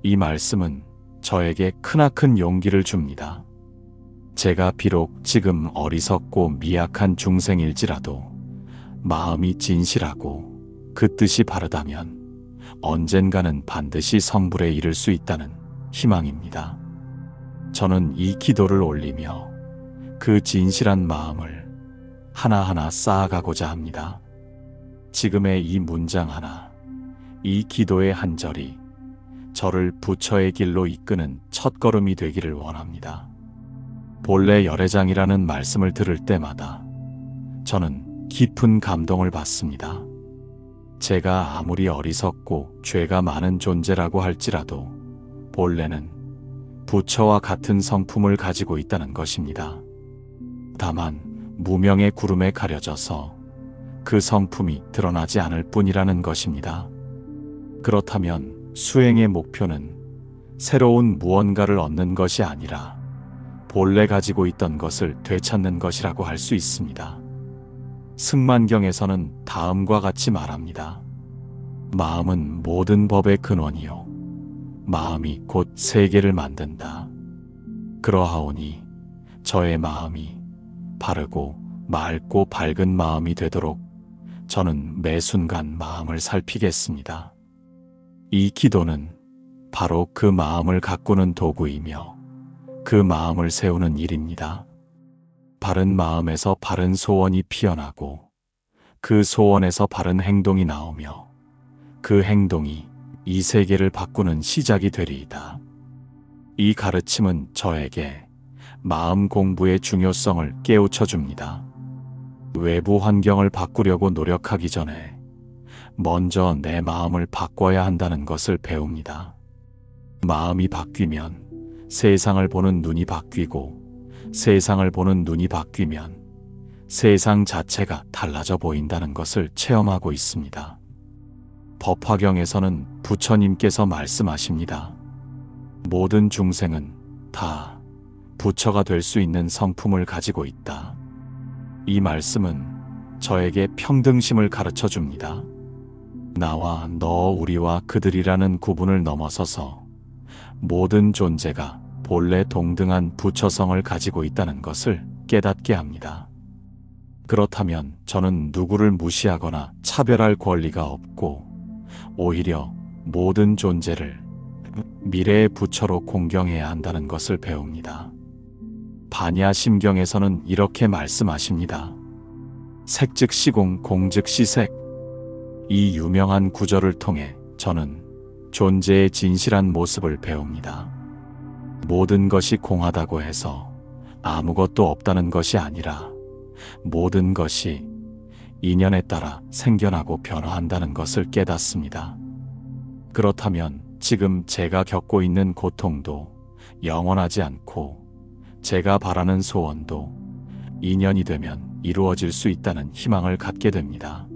Speaker 1: 이 말씀은 저에게 크나큰 용기를 줍니다. 제가 비록 지금 어리석고 미약한 중생일지라도 마음이 진실하고 그 뜻이 바르다면 언젠가는 반드시 성불에 이를 수 있다는 희망입니다. 저는 이 기도를 올리며 그 진실한 마음을 하나하나 쌓아가고자 합니다. 지금의 이 문장 하나, 이 기도의 한 절이 저를 부처의 길로 이끄는 첫걸음이 되기를 원합니다. 본래 열애장이라는 말씀을 들을 때마다 저는 깊은 감동을 받습니다. 제가 아무리 어리석고 죄가 많은 존재라고 할지라도 본래는 부처와 같은 성품을 가지고 있다는 것입니다. 다만 무명의 구름에 가려져서 그 성품이 드러나지 않을 뿐이라는 것입니다. 그렇다면 수행의 목표는 새로운 무언가를 얻는 것이 아니라 본래 가지고 있던 것을 되찾는 것이라고 할 수 있습니다. 승만경에서는 다음과 같이 말합니다. 마음은 모든 법의 근원이요 마음이 곧 세계를 만든다. 그러하오니 저의 마음이 바르고 맑고 밝은 마음이 되도록 저는 매 순간 마음을 살피겠습니다. 이 기도는 바로 그 마음을 가꾸는 도구이며 그 마음을 세우는 일입니다. 바른 마음에서 바른 소원이 피어나고 그 소원에서 바른 행동이 나오며 그 행동이 이 세계를 바꾸는 시작이 되리이다. 이 가르침은 저에게 마음 공부의 중요성을 깨우쳐 줍니다. 외부 환경을 바꾸려고 노력하기 전에 먼저 내 마음을 바꿔야 한다는 것을 배웁니다. 마음이 바뀌면 세상을 보는 눈이 바뀌고 세상을 보는 눈이 바뀌면 세상 자체가 달라져 보인다는 것을 체험하고 있습니다. 법화경에서는 부처님께서 말씀하십니다. 모든 중생은 다 부처가 될 수 있는 성품을 가지고 있다. 이 말씀은 저에게 평등심을 가르쳐 줍니다. 나와 너, 우리와 그들이라는 구분을 넘어서서 모든 존재가 본래 동등한 부처성을 가지고 있다는 것을 깨닫게 합니다. 그렇다면 저는 누구를 무시하거나 차별할 권리가 없고 오히려 모든 존재를 미래의 부처로 공경해야 한다는 것을 배웁니다. 반야심경에서는 이렇게 말씀하십니다. 색즉 시공, 공즉 시색. 이 유명한 구절을 통해 저는 존재의 진실한 모습을 배웁니다. 모든 것이 공하다고 해서 아무것도 없다는 것이 아니라 모든 것이 인연에 따라 생겨나고 변화한다는 것을 깨닫습니다. 그렇다면 지금 제가 겪고 있는 고통도 영원하지 않고 제가 바라는 소원도 인연이 되면 이루어질 수 있다는 희망을 갖게 됩니다.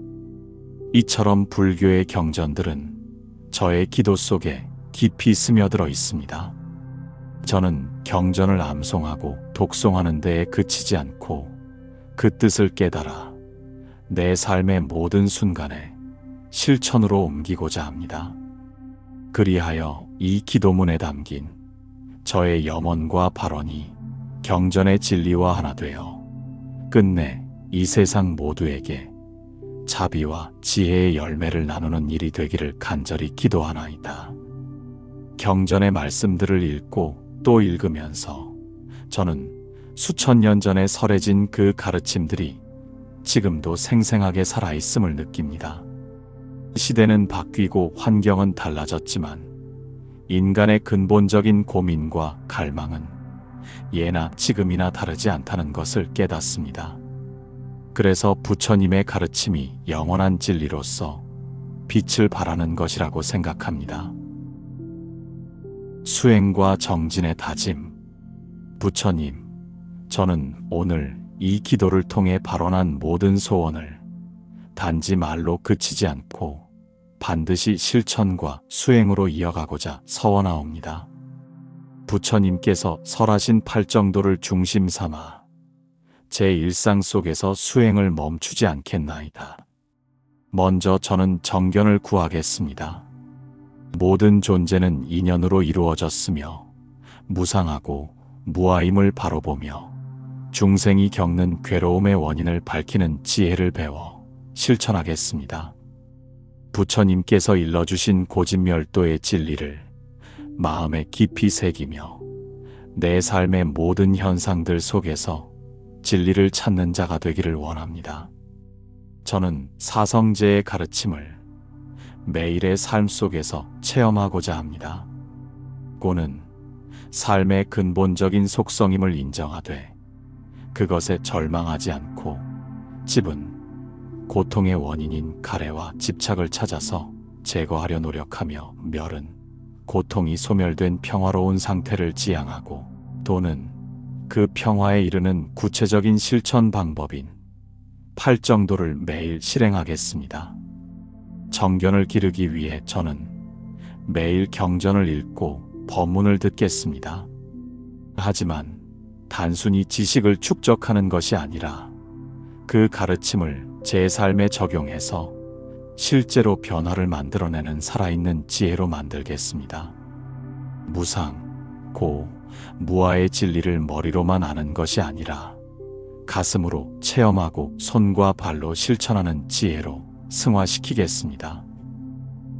Speaker 1: 이처럼 불교의 경전들은 저의 기도 속에 깊이 스며들어 있습니다. 저는 경전을 암송하고 독송하는 데에 그치지 않고 그 뜻을 깨달아 내 삶의 모든 순간에 실천으로 옮기고자 합니다. 그리하여 이 기도문에 담긴 저의 염원과 발언이 경전의 진리와 하나 되어 끝내 이 세상 모두에게 자비와 지혜의 열매를 나누는 일이 되기를 간절히 기도하나이다. 경전의 말씀들을 읽고 또 읽으면서 저는 수천 년 전에 설해진 그 가르침들이 지금도 생생하게 살아있음을 느낍니다. 시대는 바뀌고 환경은 달라졌지만 인간의 근본적인 고민과 갈망은 예나 지금이나 다르지 않다는 것을 깨닫습니다. 그래서 부처님의 가르침이 영원한 진리로서 빛을 발하는 것이라고 생각합니다. 수행과 정진의 다짐. 부처님, 저는 오늘 이 기도를 통해 발언한 모든 소원을 단지 말로 그치지 않고 반드시 실천과 수행으로 이어가고자 서원하옵니다. 부처님께서 설하신 팔정도를 중심 삼아 제 일상 속에서 수행을 멈추지 않겠나이다. 먼저 저는 정견을 구하겠습니다. 모든 존재는 인연으로 이루어졌으며 무상하고 무아임을 바로 보며 중생이 겪는 괴로움의 원인을 밝히는 지혜를 배워 실천하겠습니다. 부처님께서 일러주신 고진멸도의 진리를 마음에 깊이 새기며 내 삶의 모든 현상들 속에서 진리를 찾는 자가 되기를 원합니다. 저는 사성제의 가르침을 매일의 삶 속에서 체험하고자 합니다. 고는 삶의 근본적인 속성임을 인정하되 그것에 절망하지 않고 집은 고통의 원인인 가래와 집착을 찾아서 제거하려 노력하며 멸은 고통이 소멸된 평화로운 상태를 지향하고 도는 그 평화에 이르는 구체적인 실천 방법인 팔정도를 매일 실행하겠습니다. 정견을 기르기 위해 저는 매일 경전을 읽고 법문을 듣겠습니다. 하지만 단순히 지식을 축적하는 것이 아니라 그 가르침을 제 삶에 적용해서 실제로 변화를 만들어내는 살아있는 지혜로 만들겠습니다. 무상, 고, 무아의 진리를 머리로만 아는 것이 아니라 가슴으로 체험하고 손과 발로 실천하는 지혜로 승화시키겠습니다.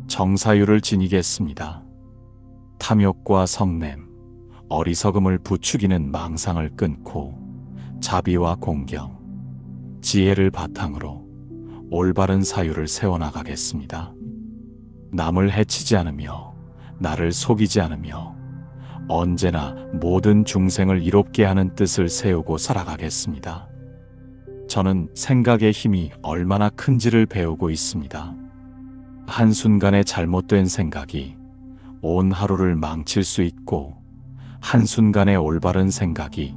Speaker 1: 정사유를 지니겠습니다. 탐욕과 성냄, 어리석음을 부추기는 망상을 끊고 자비와 공경, 지혜를 바탕으로 올바른 사유를 세워나가겠습니다. 남을 해치지 않으며 나를 속이지 않으며 언제나 모든 중생을 이롭게 하는 뜻을 세우고 살아가겠습니다. 저는 생각의 힘이 얼마나 큰지를 배우고 있습니다. 한순간의 잘못된 생각이 온 하루를 망칠 수 있고 한순간의 올바른 생각이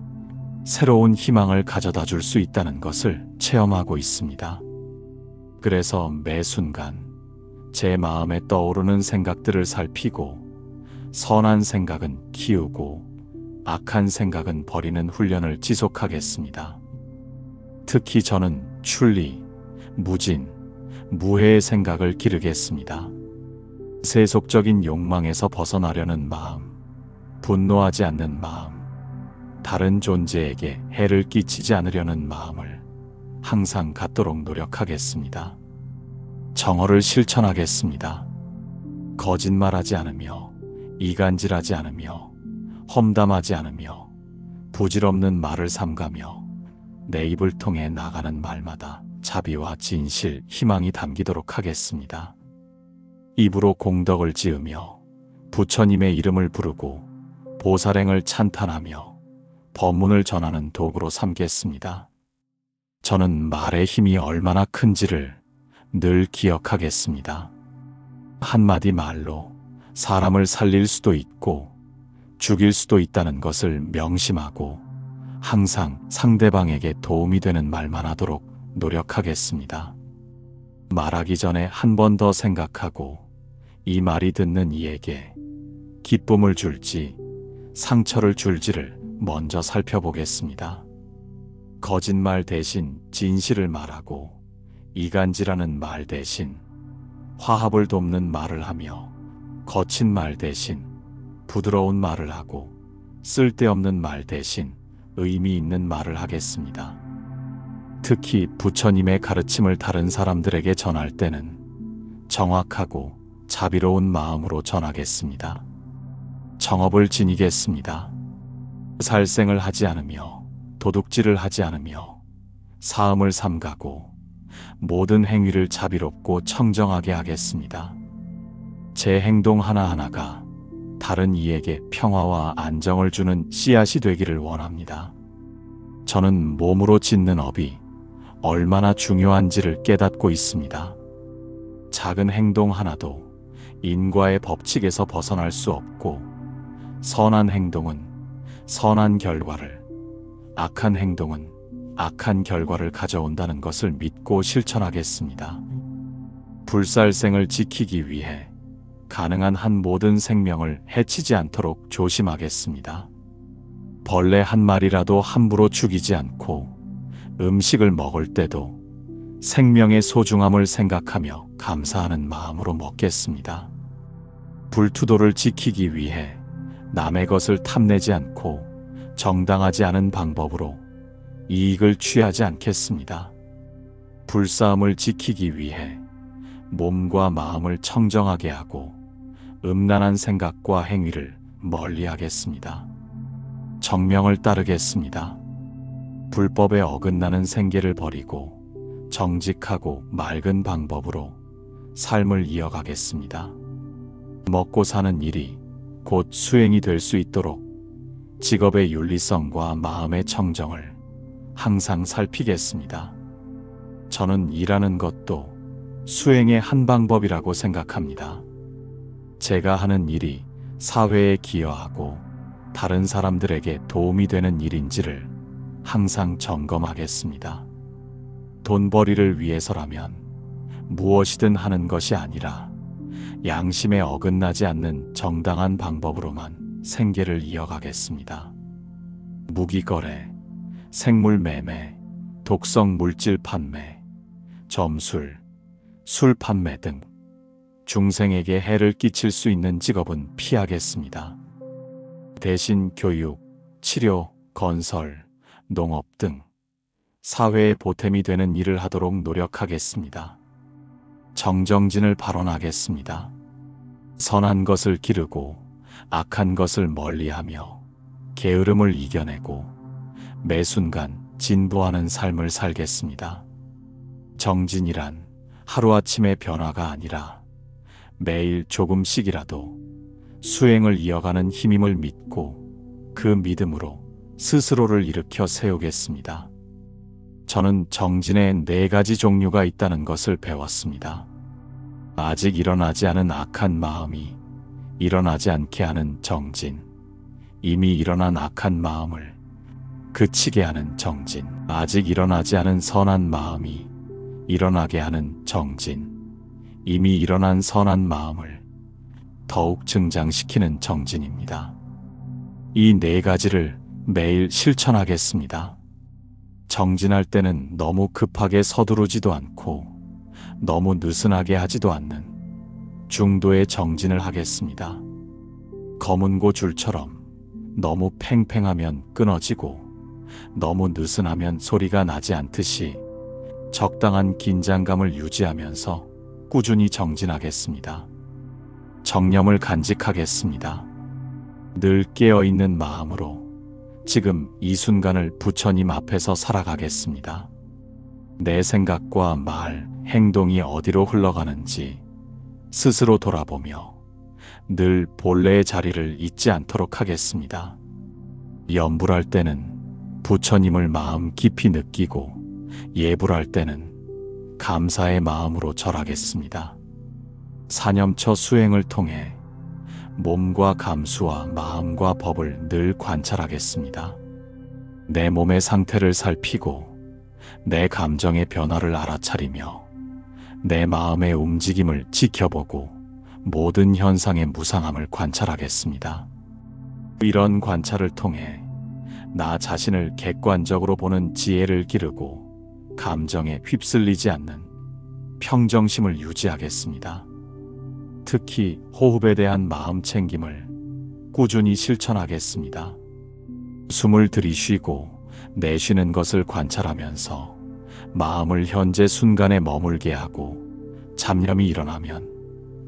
Speaker 1: 새로운 희망을 가져다 줄 수 있다는 것을 체험하고 있습니다. 그래서 매 순간 제 마음에 떠오르는 생각들을 살피고 선한 생각은 키우고 악한 생각은 버리는 훈련을 지속하겠습니다. 특히 저는 출리, 무진, 무해의 생각을 기르겠습니다. 세속적인 욕망에서 벗어나려는 마음, 분노하지 않는 마음, 다른 존재에게 해를 끼치지 않으려는 마음을 항상 갖도록 노력하겠습니다. 정어를 실천하겠습니다. 거짓말하지 않으며 이간질하지 않으며 험담하지 않으며 부질없는 말을 삼가며 내 입을 통해 나가는 말마다 자비와 진실, 희망이 담기도록 하겠습니다. 입으로 공덕을 지으며 부처님의 이름을 부르고 보살행을 찬탄하며 법문을 전하는 도구로 삼겠습니다. 저는 말의 힘이 얼마나 큰지를 늘 기억하겠습니다. 한마디 말로 사람을 살릴 수도 있고 죽일 수도 있다는 것을 명심하고 항상 상대방에게 도움이 되는 말만 하도록 노력하겠습니다. 말하기 전에 한 번 더 생각하고 이 말이 듣는 이에게 기쁨을 줄지 상처를 줄지를 먼저 살펴보겠습니다. 거짓말 대신 진실을 말하고 이간질하는 말 대신 화합을 돕는 말을 하며 거친 말 대신 부드러운 말을 하고 쓸데없는 말 대신 의미 있는 말을 하겠습니다. 특히 부처님의 가르침을 다른 사람들에게 전할 때는 정확하고 자비로운 마음으로 전하겠습니다. 정업을 지니겠습니다. 살생을 하지 않으며 도둑질을 하지 않으며 사음을 삼가고 모든 행위를 자비롭고 청정하게 하겠습니다. 제 행동 하나하나가 다른 이에게 평화와 안정을 주는 씨앗이 되기를 원합니다. 저는 몸으로 짓는 업이 얼마나 중요한지를 깨닫고 있습니다. 작은 행동 하나도 인과의 법칙에서 벗어날 수 없고 선한 행동은 선한 결과를, 악한 행동은 악한 결과를 가져온다는 것을 믿고 실천하겠습니다. 불살생을 지키기 위해 가능한 한 모든 생명을 해치지 않도록 조심하겠습니다. 벌레 한 마리라도 함부로 죽이지 않고 음식을 먹을 때도 생명의 소중함을 생각하며 감사하는 마음으로 먹겠습니다. 불투도를 지키기 위해 남의 것을 탐내지 않고 정당하지 않은 방법으로 이익을 취하지 않겠습니다. 불사함을 지키기 위해 몸과 마음을 청정하게 하고 음란한 생각과 행위를 멀리하겠습니다. 정명을 따르겠습니다. 불법에 어긋나는 생계를 버리고 정직하고 맑은 방법으로 삶을 이어가겠습니다. 먹고 사는 일이 곧 수행이 될 수 있도록 직업의 윤리성과 마음의 청정을 항상 살피겠습니다. 저는 일하는 것도 수행의 한 방법이라고 생각합니다. 제가 하는 일이 사회에 기여하고 다른 사람들에게 도움이 되는 일인지를 항상 점검하겠습니다. 돈벌이를 위해서라면 무엇이든 하는 것이 아니라 양심에 어긋나지 않는 정당한 방법으로만 생계를 이어가겠습니다. 무기거래, 생물 매매, 독성 물질 판매, 점술, 술 판매 등 중생에게 해를 끼칠 수 있는 직업은 피하겠습니다. 대신 교육, 치료, 건설, 농업 등 사회에 보탬이 되는 일을 하도록 노력하겠습니다. 정정진을 발언하겠습니다. 선한 것을 기르고 악한 것을 멀리하며 게으름을 이겨내고 매 순간 진보하는 삶을 살겠습니다. 정진이란 하루아침의 변화가 아니라 매일 조금씩이라도 수행을 이어가는 힘임을 믿고 그 믿음으로 스스로를 일으켜 세우겠습니다. 저는 정진의 4가지 종류가 있다는 것을 배웠습니다. 아직 일어나지 않은 악한 마음이 일어나지 않게 하는 정진, 이미 일어난 악한 마음을 그치게 하는 정진, 아직 일어나지 않은 선한 마음이 일어나게 하는 정진, 이미 일어난 선한 마음을 더욱 증장시키는 정진입니다. 이 4가지를 매일 실천하겠습니다. 정진할 때는 너무 급하게 서두르지도 않고 너무 느슨하게 하지도 않는 중도의 정진을 하겠습니다. 검은고 줄처럼 너무 팽팽하면 끊어지고 너무 느슨하면 소리가 나지 않듯이 적당한 긴장감을 유지하면서 꾸준히 정진하겠습니다. 정념을 간직하겠습니다. 늘 깨어있는 마음으로 지금 이 순간을 부처님 앞에서 살아가겠습니다. 내 생각과 말, 행동이 어디로 흘러가는지 스스로 돌아보며 늘 본래의 자리를 잊지 않도록 하겠습니다. 염불할 때는 부처님을 마음 깊이 느끼고 예불할 때는 감사의 마음으로 절하겠습니다. 사념처 수행을 통해 몸과 감수와 마음과 법을 늘 관찰하겠습니다. 내 몸의 상태를 살피고 내 감정의 변화를 알아차리며 내 마음의 움직임을 지켜보고 모든 현상의 무상함을 관찰하겠습니다. 이런 관찰을 통해 나 자신을 객관적으로 보는 지혜를 기르고 감정에 휩쓸리지 않는 평정심을 유지하겠습니다. 특히 호흡에 대한 마음 챙김을 꾸준히 실천하겠습니다. 숨을 들이쉬고 내쉬는 것을 관찰하면서 마음을 현재 순간에 머물게 하고 잡념이 일어나면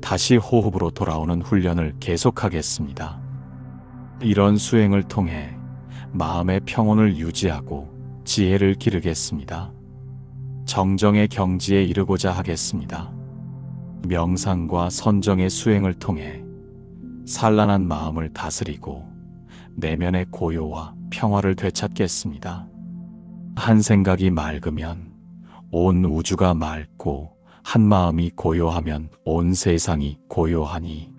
Speaker 1: 다시 호흡으로 돌아오는 훈련을 계속하겠습니다. 이런 수행을 통해 마음의 평온을 유지하고 지혜를 기르겠습니다. 정정의 경지에 이르고자 하겠습니다. 명상과 선정의 수행을 통해 산란한 마음을 다스리고 내면의 고요와 평화를 되찾겠습니다. 한 생각이 맑으면 온 우주가 맑고 한 마음이 고요하면 온 세상이 고요하니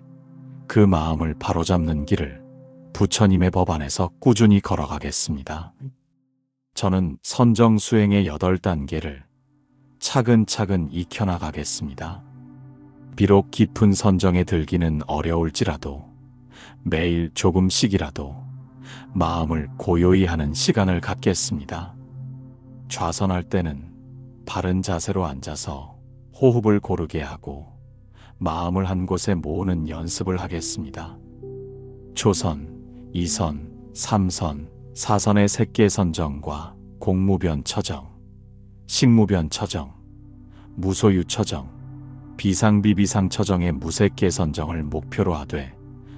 Speaker 1: 그 마음을 바로잡는 길을 부처님의 법 안에서 꾸준히 걸어가겠습니다. 저는 선정 수행의 8단계를 차근차근 익혀나가겠습니다. 비록 깊은 선정에 들기는 어려울지라도 매일 조금씩이라도 마음을 고요히 하는 시간을 갖겠습니다. 좌선할 때는 바른 자세로 앉아서 호흡을 고르게 하고 마음을 한 곳에 모으는 연습을 하겠습니다. 초선, 2선, 3선, 4선의 색계선정과 공무변 처정, 식무변 처정, 무소유 처정, 비상비비상 처정의 무색계 선정을 목표로 하되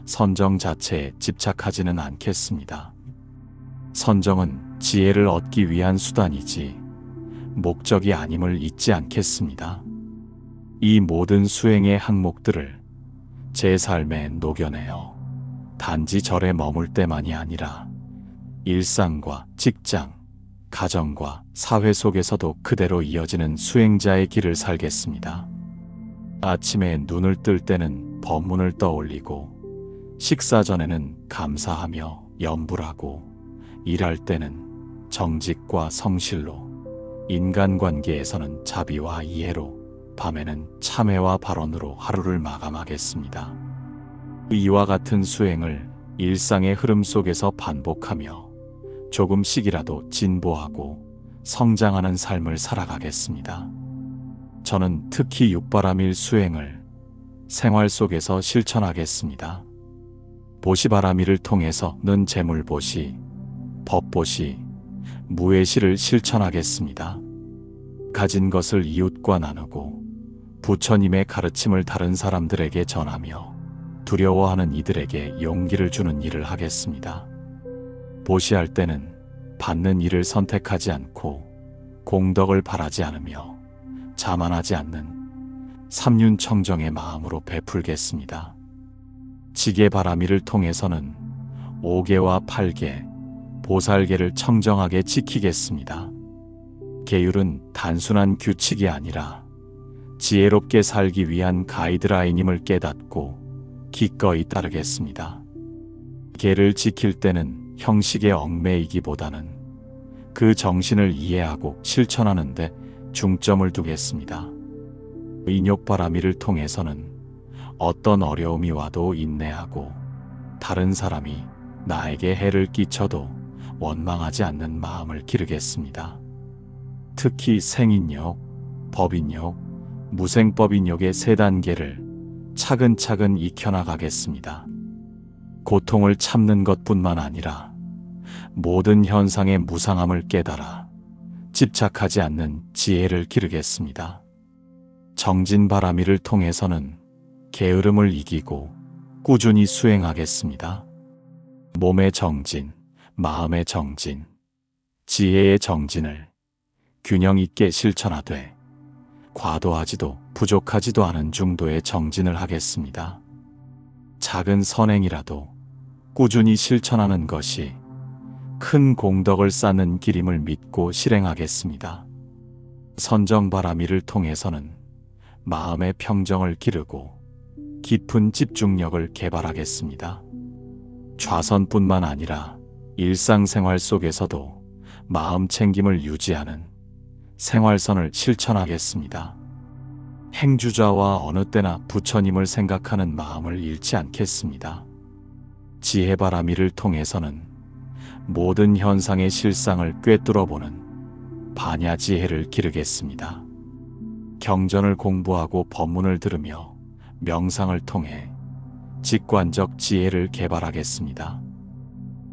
Speaker 1: 선정 자체에 집착하지는 않겠습니다. 선정은 지혜를 얻기 위한 수단이지 목적이 아님을 잊지 않겠습니다. 이 모든 수행의 항목들을 제 삶에 녹여내어 단지 절에 머물 때만이 아니라 일상과 직장, 가정과 사회 속에서도 그대로 이어지는 수행자의 길을 살겠습니다. 아침에 눈을 뜰 때는 법문을 떠올리고 식사 전에는 감사하며 염불하고 일할 때는 정직과 성실로 인간관계에서는 자비와 이해로 밤에는 참회와 발언으로 하루를 마감하겠습니다. 이와 같은 수행을 일상의 흐름 속에서 반복하며 조금씩이라도 진보하고 성장하는 삶을 살아가겠습니다. 저는 특히 육바라밀 수행을 생활 속에서 실천하겠습니다. 보시바라밀을 통해서는 재물보시, 법보시, 무예시를 실천하겠습니다. 가진 것을 이웃과 나누고 부처님의 가르침을 다른 사람들에게 전하며 두려워하는 이들에게 용기를 주는 일을 하겠습니다. 보시할 때는 받는 일을 선택하지 않고 공덕을 바라지 않으며 자만하지 않는 삼륜청정의 마음으로 베풀겠습니다. 지게바라미를 통해서는 5개와 8개, 보살개를 청정하게 지키겠습니다. 계율은 단순한 규칙이 아니라 지혜롭게 살기 위한 가이드라인임을 깨닫고 기꺼이 따르겠습니다. 계를 지킬 때는 형식에 얽매이기보다는 그 정신을 이해하고 실천하는 데 중점을 두겠습니다. 인욕바라미를 통해서는 어떤 어려움이 와도 인내하고 다른 사람이 나에게 해를 끼쳐도 원망하지 않는 마음을 기르겠습니다. 특히 생인욕, 법인욕, 무생법인욕의 3단계를 차근차근 익혀나가겠습니다. 고통을 참는 것뿐만 아니라 모든 현상의 무상함을 깨달아 집착하지 않는 지혜를 기르겠습니다. 정진바라미를 통해서는 게으름을 이기고 꾸준히 수행하겠습니다. 몸의 정진, 마음의 정진, 지혜의 정진을 균형 있게 실천하되 과도하지도 부족하지도 않은 중도의 정진을 하겠습니다. 작은 선행이라도 꾸준히 실천하는 것이 큰 공덕을 쌓는 길임을 믿고 실행하겠습니다. 선정바라미를 통해서는 마음의 평정을 기르고 깊은 집중력을 개발하겠습니다. 좌선뿐만 아니라 일상생활 속에서도 마음 챙김을 유지하는 생활선을 실천하겠습니다. 행주자와 어느 때나 부처님을 생각하는 마음을 잃지 않겠습니다. 지혜바라미를 통해서는 모든 현상의 실상을 꿰뚫어보는 반야지혜를 기르겠습니다. 경전을 공부하고 법문을 들으며 명상을 통해 직관적 지혜를 개발하겠습니다.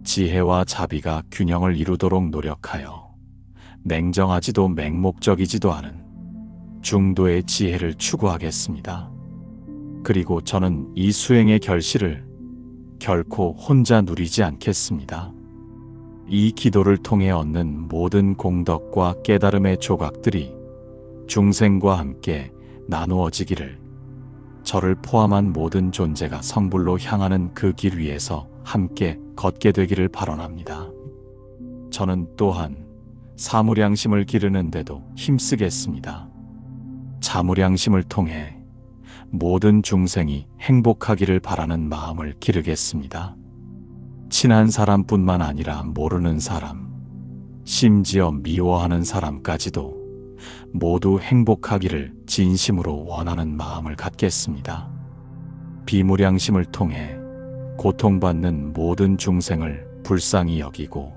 Speaker 1: 지혜와 자비가 균형을 이루도록 노력하여 냉정하지도 맹목적이지도 않은 중도의 지혜를 추구하겠습니다. 그리고 저는 이 수행의 결실을 결코 혼자 누리지 않겠습니다. 이 기도를 통해 얻는 모든 공덕과 깨달음의 조각들이 중생과 함께 나누어지기를, 저를 포함한 모든 존재가 성불로 향하는 그 길 위에서 함께 걷게 되기를 발언합니다. 저는 또한 사무량심을 기르는데도 힘쓰겠습니다. 자무량심을 통해 모든 중생이 행복하기를 바라는 마음을 기르겠습니다. 친한 사람뿐만 아니라 모르는 사람, 심지어 미워하는 사람까지도 모두 행복하기를 진심으로 원하는 마음을 갖겠습니다. 비무량심을 통해 고통받는 모든 중생을 불쌍히 여기고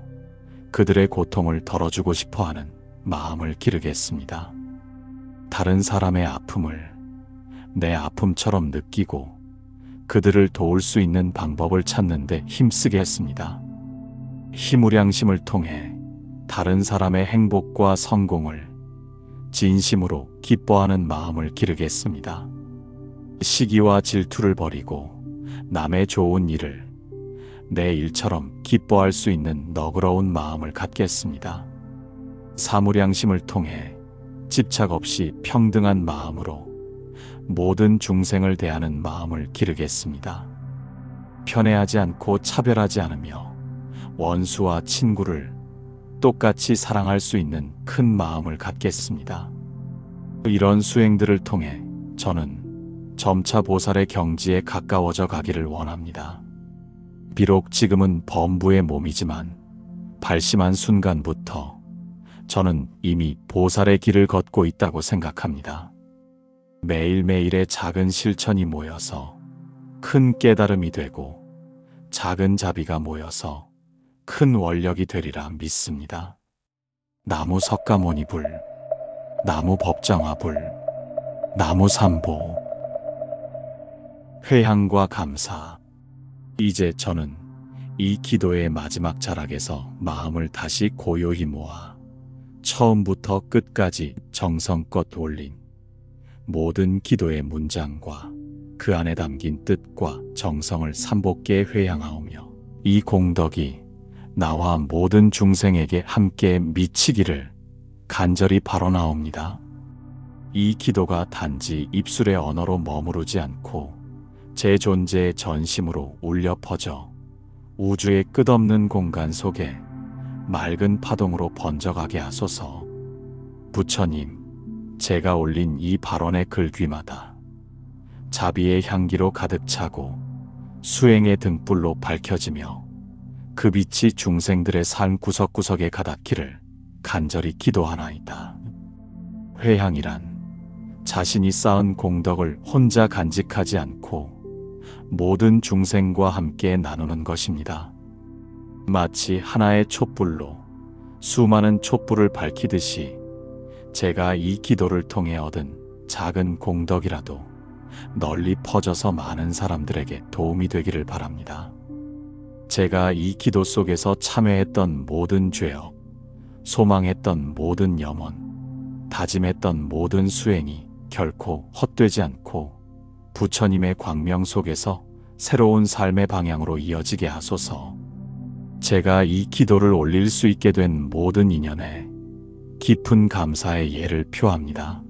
Speaker 1: 그들의 고통을 덜어주고 싶어하는 마음을 기르겠습니다. 다른 사람의 아픔을 내 아픔처럼 느끼고 그들을 도울 수 있는 방법을 찾는 데 힘쓰겠습니다. 희무량심을 통해 다른 사람의 행복과 성공을 진심으로 기뻐하는 마음을 기르겠습니다. 시기와 질투를 버리고 남의 좋은 일을 내 일처럼 기뻐할 수 있는 너그러운 마음을 갖겠습니다. 사무량심을 통해 집착 없이 평등한 마음으로 모든 중생을 대하는 마음을 기르겠습니다. 편애하지 않고 차별하지 않으며 원수와 친구를 똑같이 사랑할 수 있는 큰 마음을 갖겠습니다. 이런 수행들을 통해 저는 점차 보살의 경지에 가까워져 가기를 원합니다. 비록 지금은 범부의 몸이지만 발심한 순간부터 저는 이미 보살의 길을 걷고 있다고 생각합니다. 매일매일의 작은 실천이 모여서 큰 깨달음이 되고 작은 자비가 모여서 큰 원력이 되리라 믿습니다. 나무 석가모니불, 나무 법정화불, 나무 삼보. 회향과 감사. 이제 저는 이 기도의 마지막 자락에서 마음을 다시 고요히 모아 처음부터 끝까지 정성껏 올린 모든 기도의 문장과 그 안에 담긴 뜻과 정성을 삼복계에 회향하오며 이 공덕이 나와 모든 중생에게 함께 미치기를 간절히 바라옵니다. 이 기도가 단지 입술의 언어로 머무르지 않고 제 존재의 전심으로 울려 퍼져 우주의 끝없는 공간 속에 맑은 파동으로 번져가게 하소서. 부처님, 제가 올린 이 발언의 글귀마다 자비의 향기로 가득 차고 수행의 등불로 밝혀지며 그 빛이 중생들의 삶 구석구석에 가닿기를 간절히 기도하나이다. 회향이란 자신이 쌓은 공덕을 혼자 간직하지 않고 모든 중생과 함께 나누는 것입니다. 마치 하나의 촛불로 수많은 촛불을 밝히듯이 제가 이 기도를 통해 얻은 작은 공덕이라도 널리 퍼져서 많은 사람들에게 도움이 되기를 바랍니다. 제가 이 기도 속에서 참회했던 모든 죄업, 소망했던 모든 염원, 다짐했던 모든 수행이 결코 헛되지 않고 부처님의 광명 속에서 새로운 삶의 방향으로 이어지게 하소서. 제가 이 기도를 올릴 수 있게 된 모든 인연에 깊은 감사의 예를 표합니다.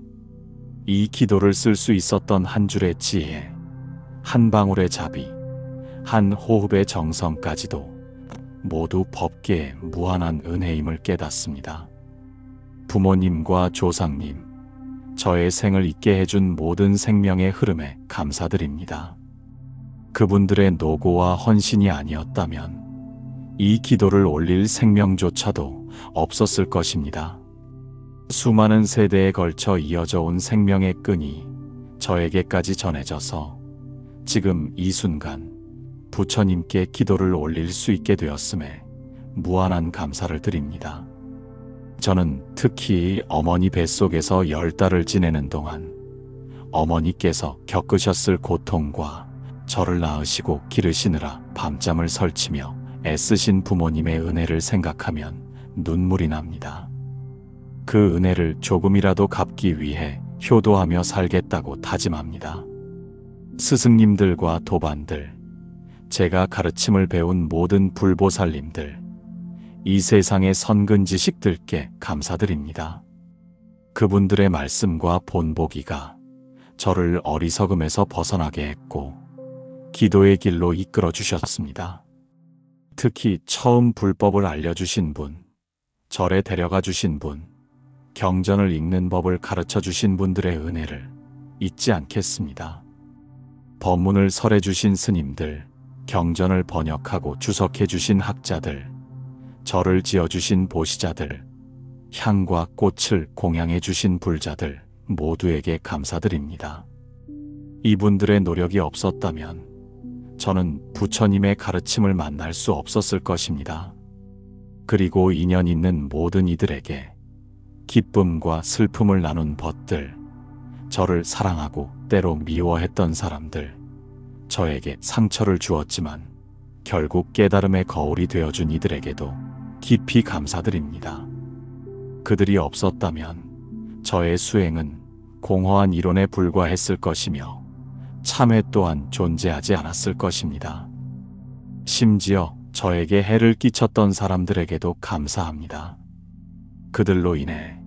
Speaker 1: 이 기도를 쓸 수 있었던 한 줄의 지혜, 한 방울의 자비, 한 호흡의 정성까지도 모두 법계의 무한한 은혜임을 깨닫습니다. 부모님과 조상님, 저의 생을 있게 해준 모든 생명의 흐름에 감사드립니다. 그분들의 노고와 헌신이 아니었다면 이 기도를 올릴 생명조차도 없었을 것입니다. 수많은 세대에 걸쳐 이어져 온 생명의 끈이 저에게까지 전해져서 지금 이 순간 부처님께 기도를 올릴 수 있게 되었음에 무한한 감사를 드립니다. 저는 특히 어머니 뱃속에서 10달을 지내는 동안 어머니께서 겪으셨을 고통과 저를 낳으시고 기르시느라 밤잠을 설치며 애쓰신 부모님의 은혜를 생각하면 눈물이 납니다. 그 은혜를 조금이라도 갚기 위해 효도하며 살겠다고 다짐합니다. 스승님들과 도반들, 제가 가르침을 배운 모든 불보살님들, 이 세상의 선근 지식들께 감사드립니다. 그분들의 말씀과 본보기가 저를 어리석음에서 벗어나게 했고 기도의 길로 이끌어 주셨습니다. 특히 처음 불법을 알려주신 분, 절에 데려가 주신 분, 경전을 읽는 법을 가르쳐 주신 분들의 은혜를 잊지 않겠습니다. 법문을 설해 주신 스님들, 경전을 번역하고 주석해 주신 학자들, 절을 지어주신 보시자들, 향과 꽃을 공양해 주신 불자들 모두에게 감사드립니다. 이분들의 노력이 없었다면 저는 부처님의 가르침을 만날 수 없었을 것입니다. 그리고 인연 있는 모든 이들에게 기쁨과 슬픔을 나눈 벗들, 저를 사랑하고 때로 미워했던 사람들, 저에게 상처를 주었지만 결국 깨달음의 거울이 되어준 이들에게도 깊이 감사드립니다. 그들이 없었다면 저의 수행은 공허한 이론에 불과했을 것이며 참회 또한 존재하지 않았을 것입니다. 심지어 저에게 해를 끼쳤던 사람들에게도 감사합니다. 그들로 인해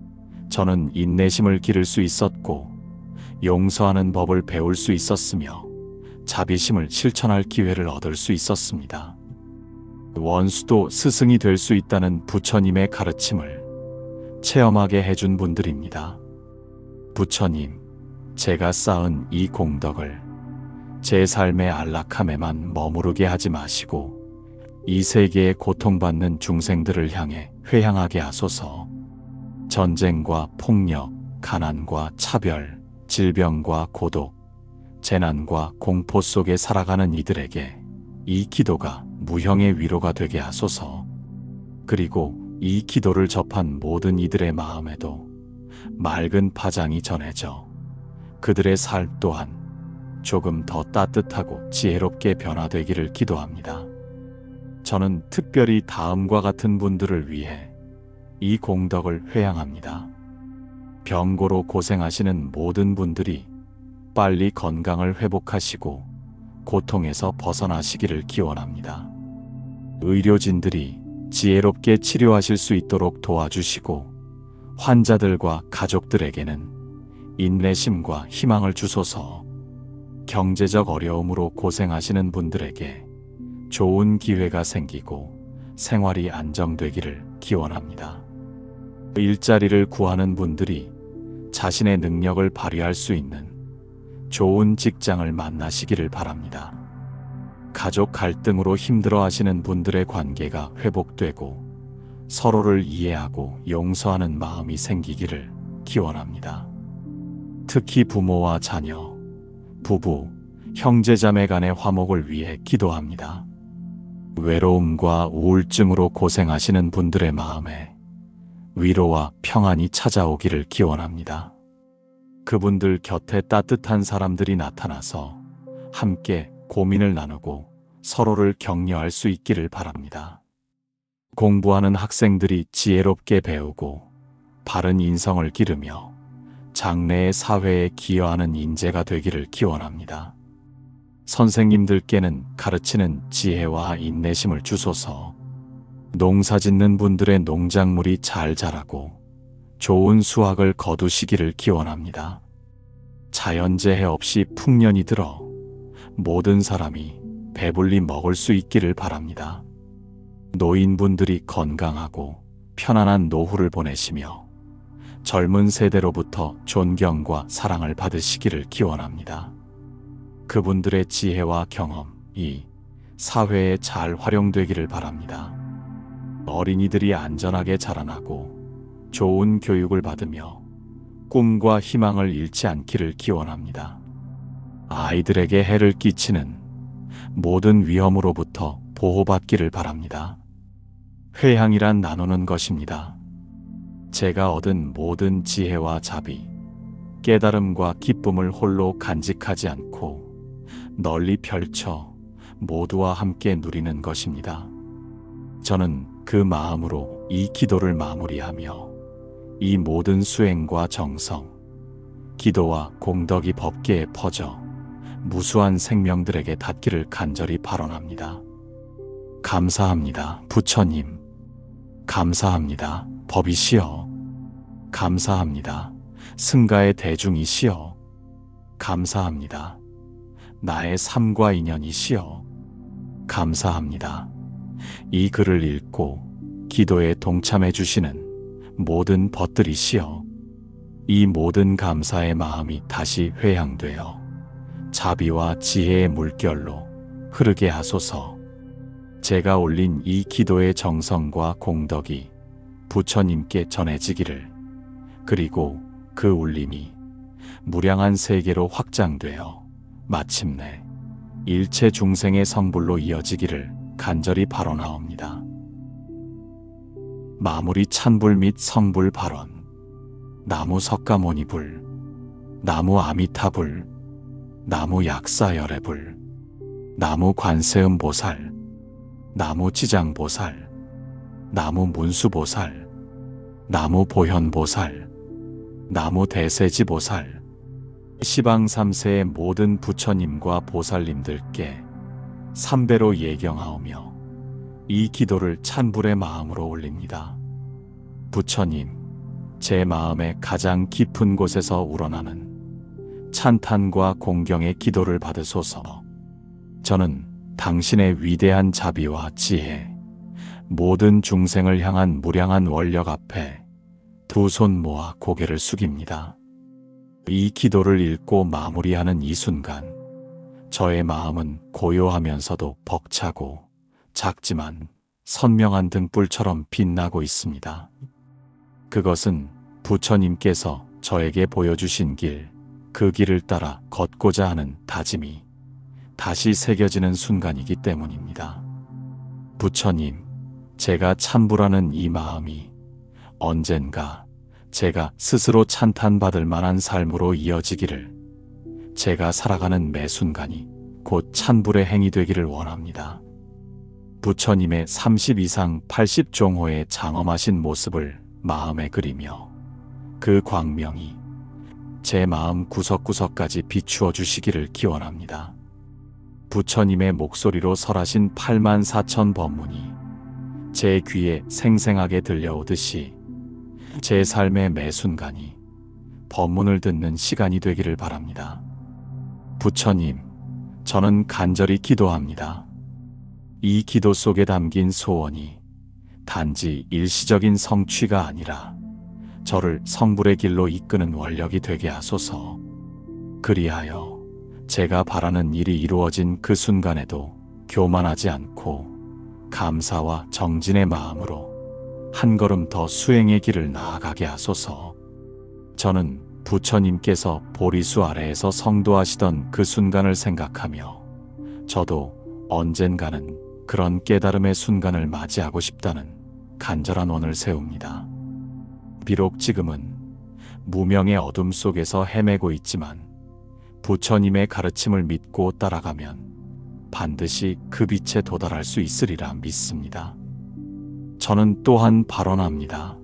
Speaker 1: 저는 인내심을 기를 수 있었고 용서하는 법을 배울 수 있었으며 자비심을 실천할 기회를 얻을 수 있었습니다. 원수도 스승이 될 수 있다는 부처님의 가르침을 체험하게 해준 분들입니다. 부처님, 제가 쌓은 이 공덕을 제 삶의 안락함에만 머무르게 하지 마시고 이 세계에 고통받는 중생들을 향해 회향하게 하소서. 전쟁과 폭력, 가난과 차별, 질병과 고독, 재난과 공포 속에 살아가는 이들에게 이 기도가 무형의 위로가 되게 하소서. 그리고 이 기도를 접한 모든 이들의 마음에도 맑은 파장이 전해져 그들의 삶 또한 조금 더 따뜻하고 지혜롭게 변화되기를 기도합니다. 저는 특별히 다음과 같은 분들을 위해 이 공덕을 회향합니다. 병고로 고생하시는 모든 분들이 빨리 건강을 회복하시고 고통에서 벗어나시기를 기원합니다. 의료진들이 지혜롭게 치료하실 수 있도록 도와주시고 환자들과 가족들에게는 인내심과 희망을 주소서. 경제적 어려움으로 고생하시는 분들에게 좋은 기회가 생기고 생활이 안정되기를 기원합니다. 일자리를 구하는 분들이 자신의 능력을 발휘할 수 있는 좋은 직장을 만나시기를 바랍니다. 가족 갈등으로 힘들어하시는 분들의 관계가 회복되고 서로를 이해하고 용서하는 마음이 생기기를 기원합니다. 특히 부모와 자녀, 부부, 형제자매 간의 화목을 위해 기도합니다. 외로움과 우울증으로 고생하시는 분들의 마음에 위로와 평안이 찾아오기를 기원합니다. 그분들 곁에 따뜻한 사람들이 나타나서 함께 고민을 나누고 서로를 격려할 수 있기를 바랍니다. 공부하는 학생들이 지혜롭게 배우고 바른 인성을 기르며 장래의 사회에 기여하는 인재가 되기를 기원합니다. 선생님들께는 가르치는 지혜와 인내심을 주소서. 농사 짓는 분들의 농작물이 잘 자라고 좋은 수확을 거두시기를 기원합니다. 자연재해 없이 풍년이 들어 모든 사람이 배불리 먹을 수 있기를 바랍니다. 노인분들이 건강하고 편안한 노후를 보내시며 젊은 세대로부터 존경과 사랑을 받으시기를 기원합니다. 그분들의 지혜와 경험이 사회에 잘 활용되기를 바랍니다. 어린이들이 안전하게 자라나고 좋은 교육을 받으며 꿈과 희망을 잃지 않기를 기원합니다. 아이들에게 해를 끼치는 모든 위험으로부터 보호받기를 바랍니다. 회향이란 나누는 것입니다. 제가 얻은 모든 지혜와 자비, 깨달음과 기쁨을 홀로 간직하지 않고 널리 펼쳐 모두와 함께 누리는 것입니다. 저는 그 마음으로 이 기도를 마무리하며 이 모든 수행과 정성, 기도와 공덕이 법계에 퍼져 무수한 생명들에게 닿기를 간절히 발언합니다. 감사합니다, 부처님. 감사합니다, 법이시여. 감사합니다, 승가의 대중이시여. 감사합니다, 나의 삶과 인연이시여. 감사합니다, 이 글을 읽고 기도에 동참해 주시는 모든 벗들이시여. 이 모든 감사의 마음이 다시 회향되어 자비와 지혜의 물결로 흐르게 하소서. 제가 올린 이 기도의 정성과 공덕이 부처님께 전해지기를, 그리고 그 울림이 무량한 세계로 확장되어 마침내 일체 중생의 성불로 이어지기를 간절히 발언하옵니다. 마무리 찬불 및 성불 발언. 나무 석가모니불, 나무 아미타불, 나무 약사열애불, 나무 관세음보살, 나무 지장보살, 나무 문수보살, 나무 보현보살, 나무 대세지보살, 시방 3세의 모든 부처님과 보살님들께 삼배로 예경하오며 이 기도를 찬불의 마음으로 올립니다. 부처님, 제 마음의 가장 깊은 곳에서 우러나는 찬탄과 공경의 기도를 받으소서. 저는 당신의 위대한 자비와 지혜, 모든 중생을 향한 무량한 원력 앞에 두 손 모아 고개를 숙입니다. 이 기도를 읽고 마무리하는 이 순간, 저의 마음은 고요하면서도 벅차고 작지만 선명한 등불처럼 빛나고 있습니다. 그것은 부처님께서 저에게 보여주신 길, 그 길을 따라 걷고자 하는 다짐이 다시 새겨지는 순간이기 때문입니다. 부처님, 제가 찬불하는 이 마음이 언젠가 제가 스스로 찬탄받을 만한 삶으로 이어지기를, 제가 살아가는 매 순간이 곧 찬불의 행이 되기를 원합니다. 부처님의 30 이상 80종호의 장엄하신 모습을 마음에 그리며 그 광명이 제 마음 구석구석까지 비추어 주시기를 기원합니다. 부처님의 목소리로 설하신 84,000 법문이 제 귀에 생생하게 들려오듯이 제 삶의 매 순간이 법문을 듣는 시간이 되기를 바랍니다. 부처님, 저는 간절히 기도합니다. 이 기도 속에 담긴 소원이 단지 일시적인 성취가 아니라 저를 성불의 길로 이끄는 원력이 되게 하소서. 그리하여 제가 바라는 일이 이루어진 그 순간에도 교만하지 않고 감사와 정진의 마음으로 한 걸음 더 수행의 길을 나아가게 하소서. 저는 부처님께서 보리수 아래에서 성도하시던 그 순간을 생각하며 저도 언젠가는 그런 깨달음의 순간을 맞이하고 싶다는 간절한 원을 세웁니다. 비록 지금은 무명의 어둠 속에서 헤매고 있지만 부처님의 가르침을 믿고 따라가면 반드시 그 빛에 도달할 수 있으리라 믿습니다. 저는 또한 발언합니다.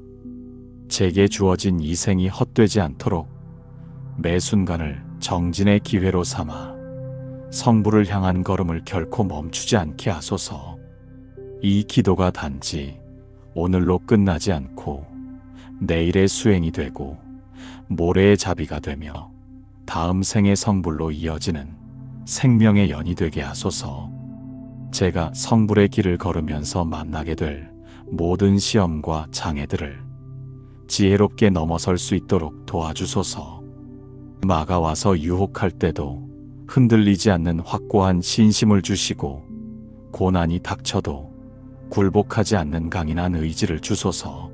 Speaker 1: 제게 주어진 이 생이 헛되지 않도록 매 순간을 정진의 기회로 삼아 성부를 향한 걸음을 결코 멈추지 않게 하소서. 이 기도가 단지 오늘로 끝나지 않고 내일의 수행이 되고 모레의 자비가 되며 다음 생의 성불로 이어지는 생명의 연이 되게 하소서. 제가 성불의 길을 걸으면서 만나게 될 모든 시험과 장애들을 지혜롭게 넘어설 수 있도록 도와주소서. 마가 와서 유혹할 때도 흔들리지 않는 확고한 신심을 주시고 고난이 닥쳐도 굴복하지 않는 강인한 의지를 주소서.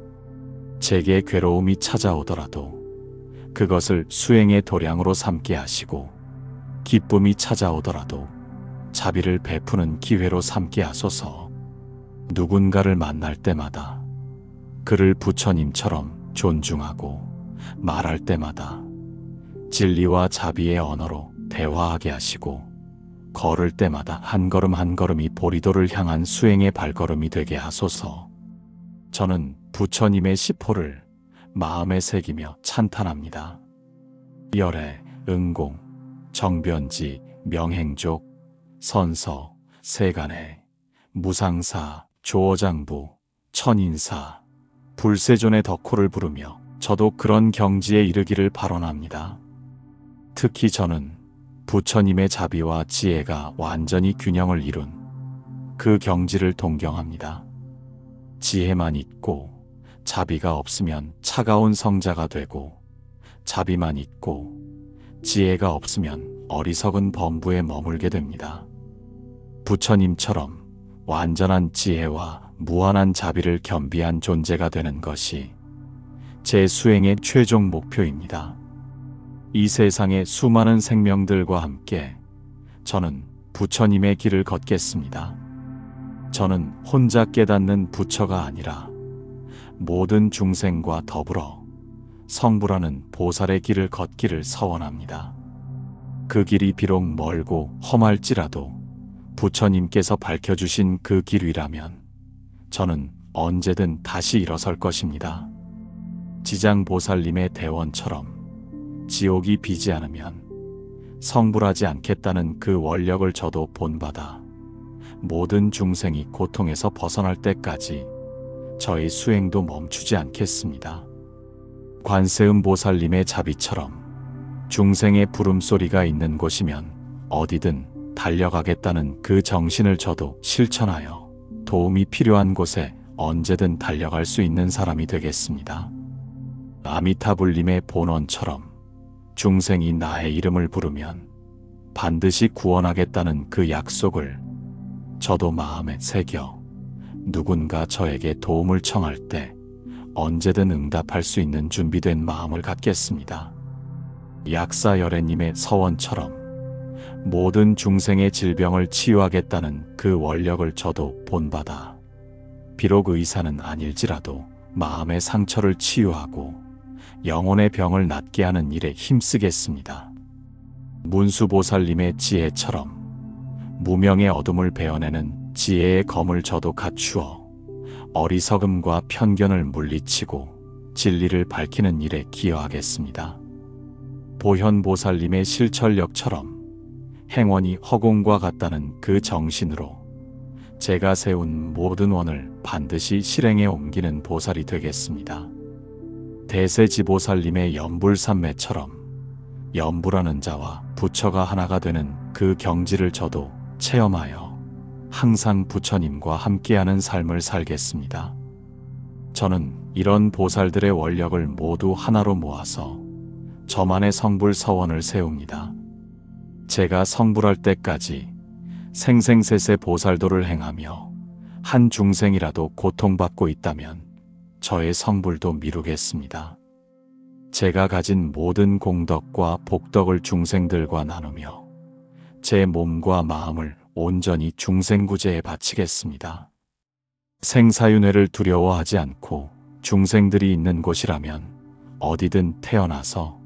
Speaker 1: 제게 괴로움이 찾아오더라도 그것을 수행의 도량으로 삼게 하시고 기쁨이 찾아오더라도 자비를 베푸는 기회로 삼게 하소서. 누군가를 만날 때마다 그를 부처님처럼 존중하고 말할 때마다 진리와 자비의 언어로 대화하게 하시고 걸을 때마다 한 걸음 한 걸음이 보리도를 향한 수행의 발걸음이 되게 하소서. 저는 부처님의 시포를 마음에 새기며 찬탄합니다. 열애, 응공, 정변지, 명행족, 선서, 세간해, 무상사, 조어장부, 천인사, 불세존의 덕호를 부르며 저도 그런 경지에 이르기를 발언합니다. 특히 저는 부처님의 자비와 지혜가 완전히 균형을 이룬 그 경지를 동경합니다. 지혜만 있고 자비가 없으면 차가운 성자가 되고 자비만 있고 지혜가 없으면 어리석은 범부에 머물게 됩니다. 부처님처럼 완전한 지혜와 무한한 자비를 겸비한 존재가 되는 것이 제 수행의 최종 목표입니다. 이 세상의 수많은 생명들과 함께 저는 부처님의 길을 걷겠습니다. 저는 혼자 깨닫는 부처가 아니라 모든 중생과 더불어 성불하는 보살의 길을 걷기를 서원합니다. 그 길이 비록 멀고 험할지라도 부처님께서 밝혀주신 그 길 위라면 저는 언제든 다시 일어설 것입니다. 지장보살님의 대원처럼 지옥이 비지 않으면 성불하지 않겠다는 그 원력을 저도 본받아 모든 중생이 고통에서 벗어날 때까지 저의 수행도 멈추지 않겠습니다. 관세음보살님의 자비처럼 중생의 부름소리가 있는 곳이면 어디든 달려가겠다는 그 정신을 저도 실천하여 도움이 필요한 곳에 언제든 달려갈 수 있는 사람이 되겠습니다. 아미타불님의 본원처럼 중생이 나의 이름을 부르면 반드시 구원하겠다는 그 약속을 저도 마음에 새겨 누군가 저에게 도움을 청할 때 언제든 응답할 수 있는 준비된 마음을 갖겠습니다. 약사열애님의 서원처럼 모든 중생의 질병을 치유하겠다는 그 원력을 저도 본받아 비록 의사는 아닐지라도 마음의 상처를 치유하고 영혼의 병을 낫게 하는 일에 힘쓰겠습니다. 문수보살님의 지혜처럼 무명의 어둠을 베어내는 지혜의 검을 저도 갖추어 어리석음과 편견을 물리치고 진리를 밝히는 일에 기여하겠습니다. 보현보살님의 실천력처럼 행원이 허공과 같다는 그 정신으로 제가 세운 모든 원을 반드시 실행에 옮기는 보살이 되겠습니다. 대세지보살님의 연불삼매처럼 연불하는 자와 부처가 하나가 되는 그 경지를 저도 체험하여 항상 부처님과 함께하는 삶을 살겠습니다. 저는 이런 보살들의 원력을 모두 하나로 모아서 저만의 성불 서원을 세웁니다. 제가 성불할 때까지 생생세세 보살도를 행하며 한 중생이라도 고통받고 있다면 저의 성불도 미루겠습니다. 제가 가진 모든 공덕과 복덕을 중생들과 나누며 제 몸과 마음을 온전히 중생구제에 바치겠습니다. 생사윤회를 두려워하지 않고 중생들이 있는 곳이라면 어디든 태어나서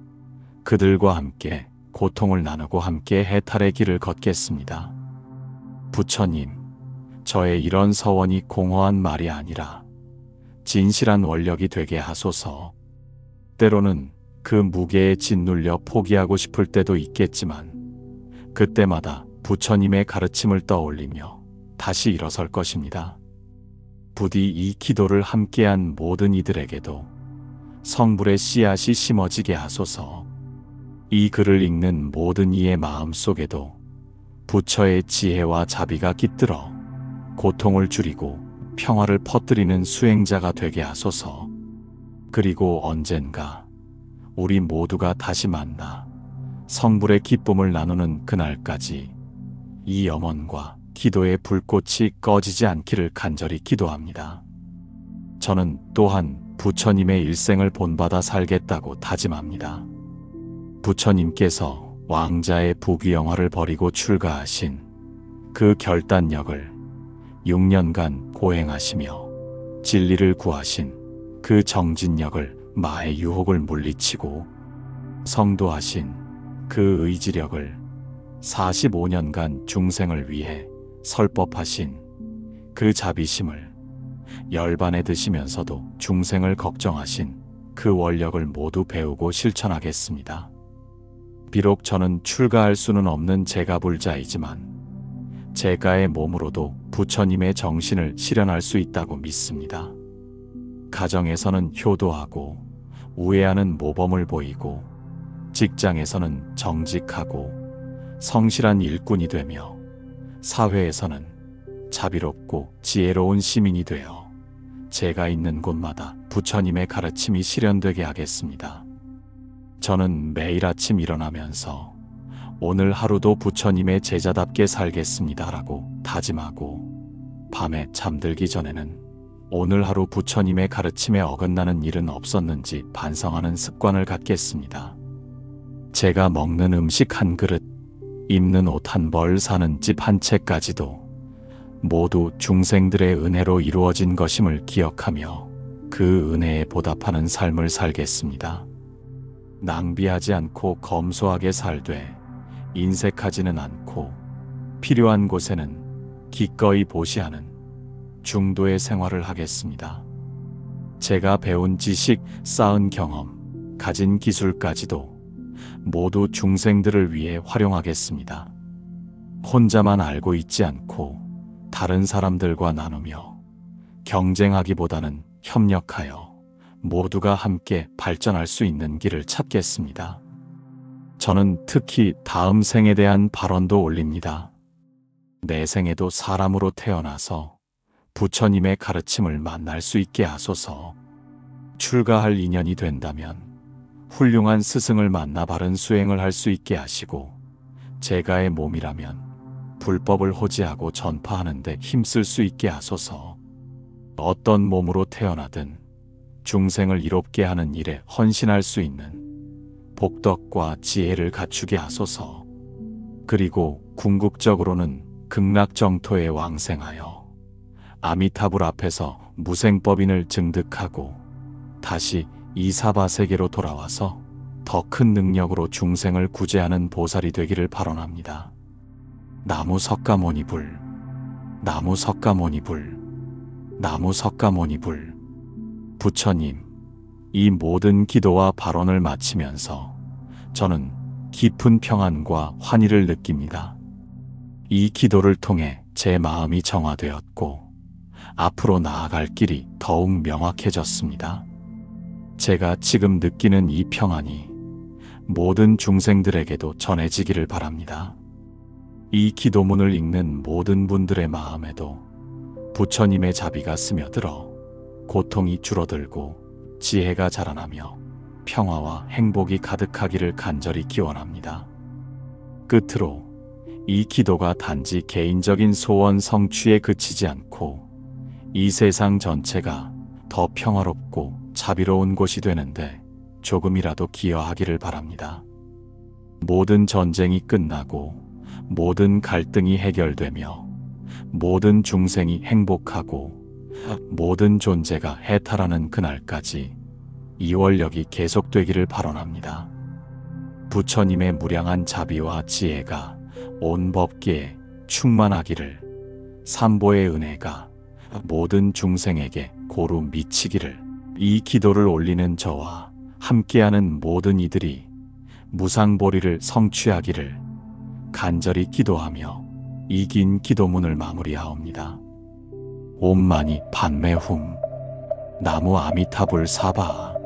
Speaker 1: 그들과 함께 고통을 나누고 함께 해탈의 길을 걷겠습니다. 부처님, 저의 이런 서원이 공허한 말이 아니라 진실한 원력이 되게 하소서. 때로는 그 무게에 짓눌려 포기하고 싶을 때도 있겠지만 그때마다 부처님의 가르침을 떠올리며 다시 일어설 것입니다. 부디 이 기도를 함께한 모든 이들에게도 성불의 씨앗이 심어지게 하소서. 이 글을 읽는 모든 이의 마음 속에도 부처의 지혜와 자비가 깃들어 고통을 줄이고 평화를 퍼뜨리는 수행자가 되게 하소서. 그리고 언젠가 우리 모두가 다시 만나 성불의 기쁨을 나누는 그날까지 이 염원과 기도의 불꽃이 꺼지지 않기를 간절히 기도합니다. 저는 또한 부처님의 일생을 본받아 살겠다고 다짐합니다. 부처님께서 왕자의 부귀영화를 버리고 출가하신 그 결단력을 6년간 고행하시며 진리를 구하신 그 정진력을 마의 유혹을 물리치고 성도하신 그 의지력을 45년간 중생을 위해 설법하신 그 자비심을 열반에 드시면서도 중생을 걱정하신 그 원력을 모두 배우고 실천하겠습니다. 비록 저는 출가할 수는 없는 제가불자이지만 제가의 몸으로도 부처님의 정신을 실현할 수 있다고 믿습니다. 가정에서는 효도하고 우애하는 모범을 보이고 직장에서는 정직하고 성실한 일꾼이 되며 사회에서는 자비롭고 지혜로운 시민이 되어 제가 있는 곳마다 부처님의 가르침이 실현되게 하겠습니다. 저는 매일 아침 일어나면서 오늘 하루도 부처님의 제자답게 살겠습니다라고 다짐하고 밤에 잠들기 전에는 오늘 하루 부처님의 가르침에 어긋나는 일은 없었는지 반성하는 습관을 갖겠습니다. 제가 먹는 음식 한 그릇, 입는 옷 한 벌, 사는 집 한 채까지도 모두 중생들의 은혜로 이루어진 것임을 기억하며 그 은혜에 보답하는 삶을 살겠습니다. 낭비하지 않고 검소하게 살되 인색하지는 않고 필요한 곳에는 기꺼이 보시하는 중도의 생활을 하겠습니다. 제가 배운 지식, 쌓은 경험, 가진 기술까지도 모두 중생들을 위해 활용하겠습니다. 혼자만 알고 있지 않고 다른 사람들과 나누며 경쟁하기보다는 협력하여 모두가 함께 발전할 수 있는 길을 찾겠습니다. 저는 특히 다음 생에 대한 발언도 올립니다. 내 생에도 사람으로 태어나서 부처님의 가르침을 만날 수 있게 하소서. 출가할 인연이 된다면 훌륭한 스승을 만나 바른 수행을 할 수 있게 하시고 제가의 몸이라면 불법을 호지하고 전파하는 데 힘쓸 수 있게 하소서. 어떤 몸으로 태어나든 중생을 이롭게 하는 일에 헌신할 수 있는 복덕과 지혜를 갖추게 하소서. 그리고 궁극적으로는 극락정토에 왕생하여 아미타불 앞에서 무생법인을 증득하고 다시 이사바세계로 돌아와서 더 큰 능력으로 중생을 구제하는 보살이 되기를 발언합니다. 나무 석가모니불, 나무 석가모니불, 나무 석가모니불. 부처님, 이 모든 기도와 발언을 마치면서 저는 깊은 평안과 환희를 느낍니다. 이 기도를 통해 제 마음이 정화되었고 앞으로 나아갈 길이 더욱 명확해졌습니다. 제가 지금 느끼는 이 평안이 모든 중생들에게도 전해지기를 바랍니다. 이 기도문을 읽는 모든 분들의 마음에도 부처님의 자비가 스며들어 고통이 줄어들고 지혜가 자라나며 평화와 행복이 가득하기를 간절히 기원합니다. 끝으로 이 기도가 단지 개인적인 소원 성취에 그치지 않고 이 세상 전체가 더 평화롭고 자비로운 곳이 되는데 조금이라도 기여하기를 바랍니다. 모든 전쟁이 끝나고 모든 갈등이 해결되며 모든 중생이 행복하고 모든 존재가 해탈하는 그날까지 이 원력이 계속되기를 발언합니다. 부처님의 무량한 자비와 지혜가 온 법계에 충만하기를, 삼보의 은혜가 모든 중생에게 고루 미치기를, 이 기도를 올리는 저와 함께하는 모든 이들이 무상보리를 성취하기를 간절히 기도하며 이 긴 기도문을 마무리하옵니다. 옴 마니 판매 훔 나무 아미타불 사바.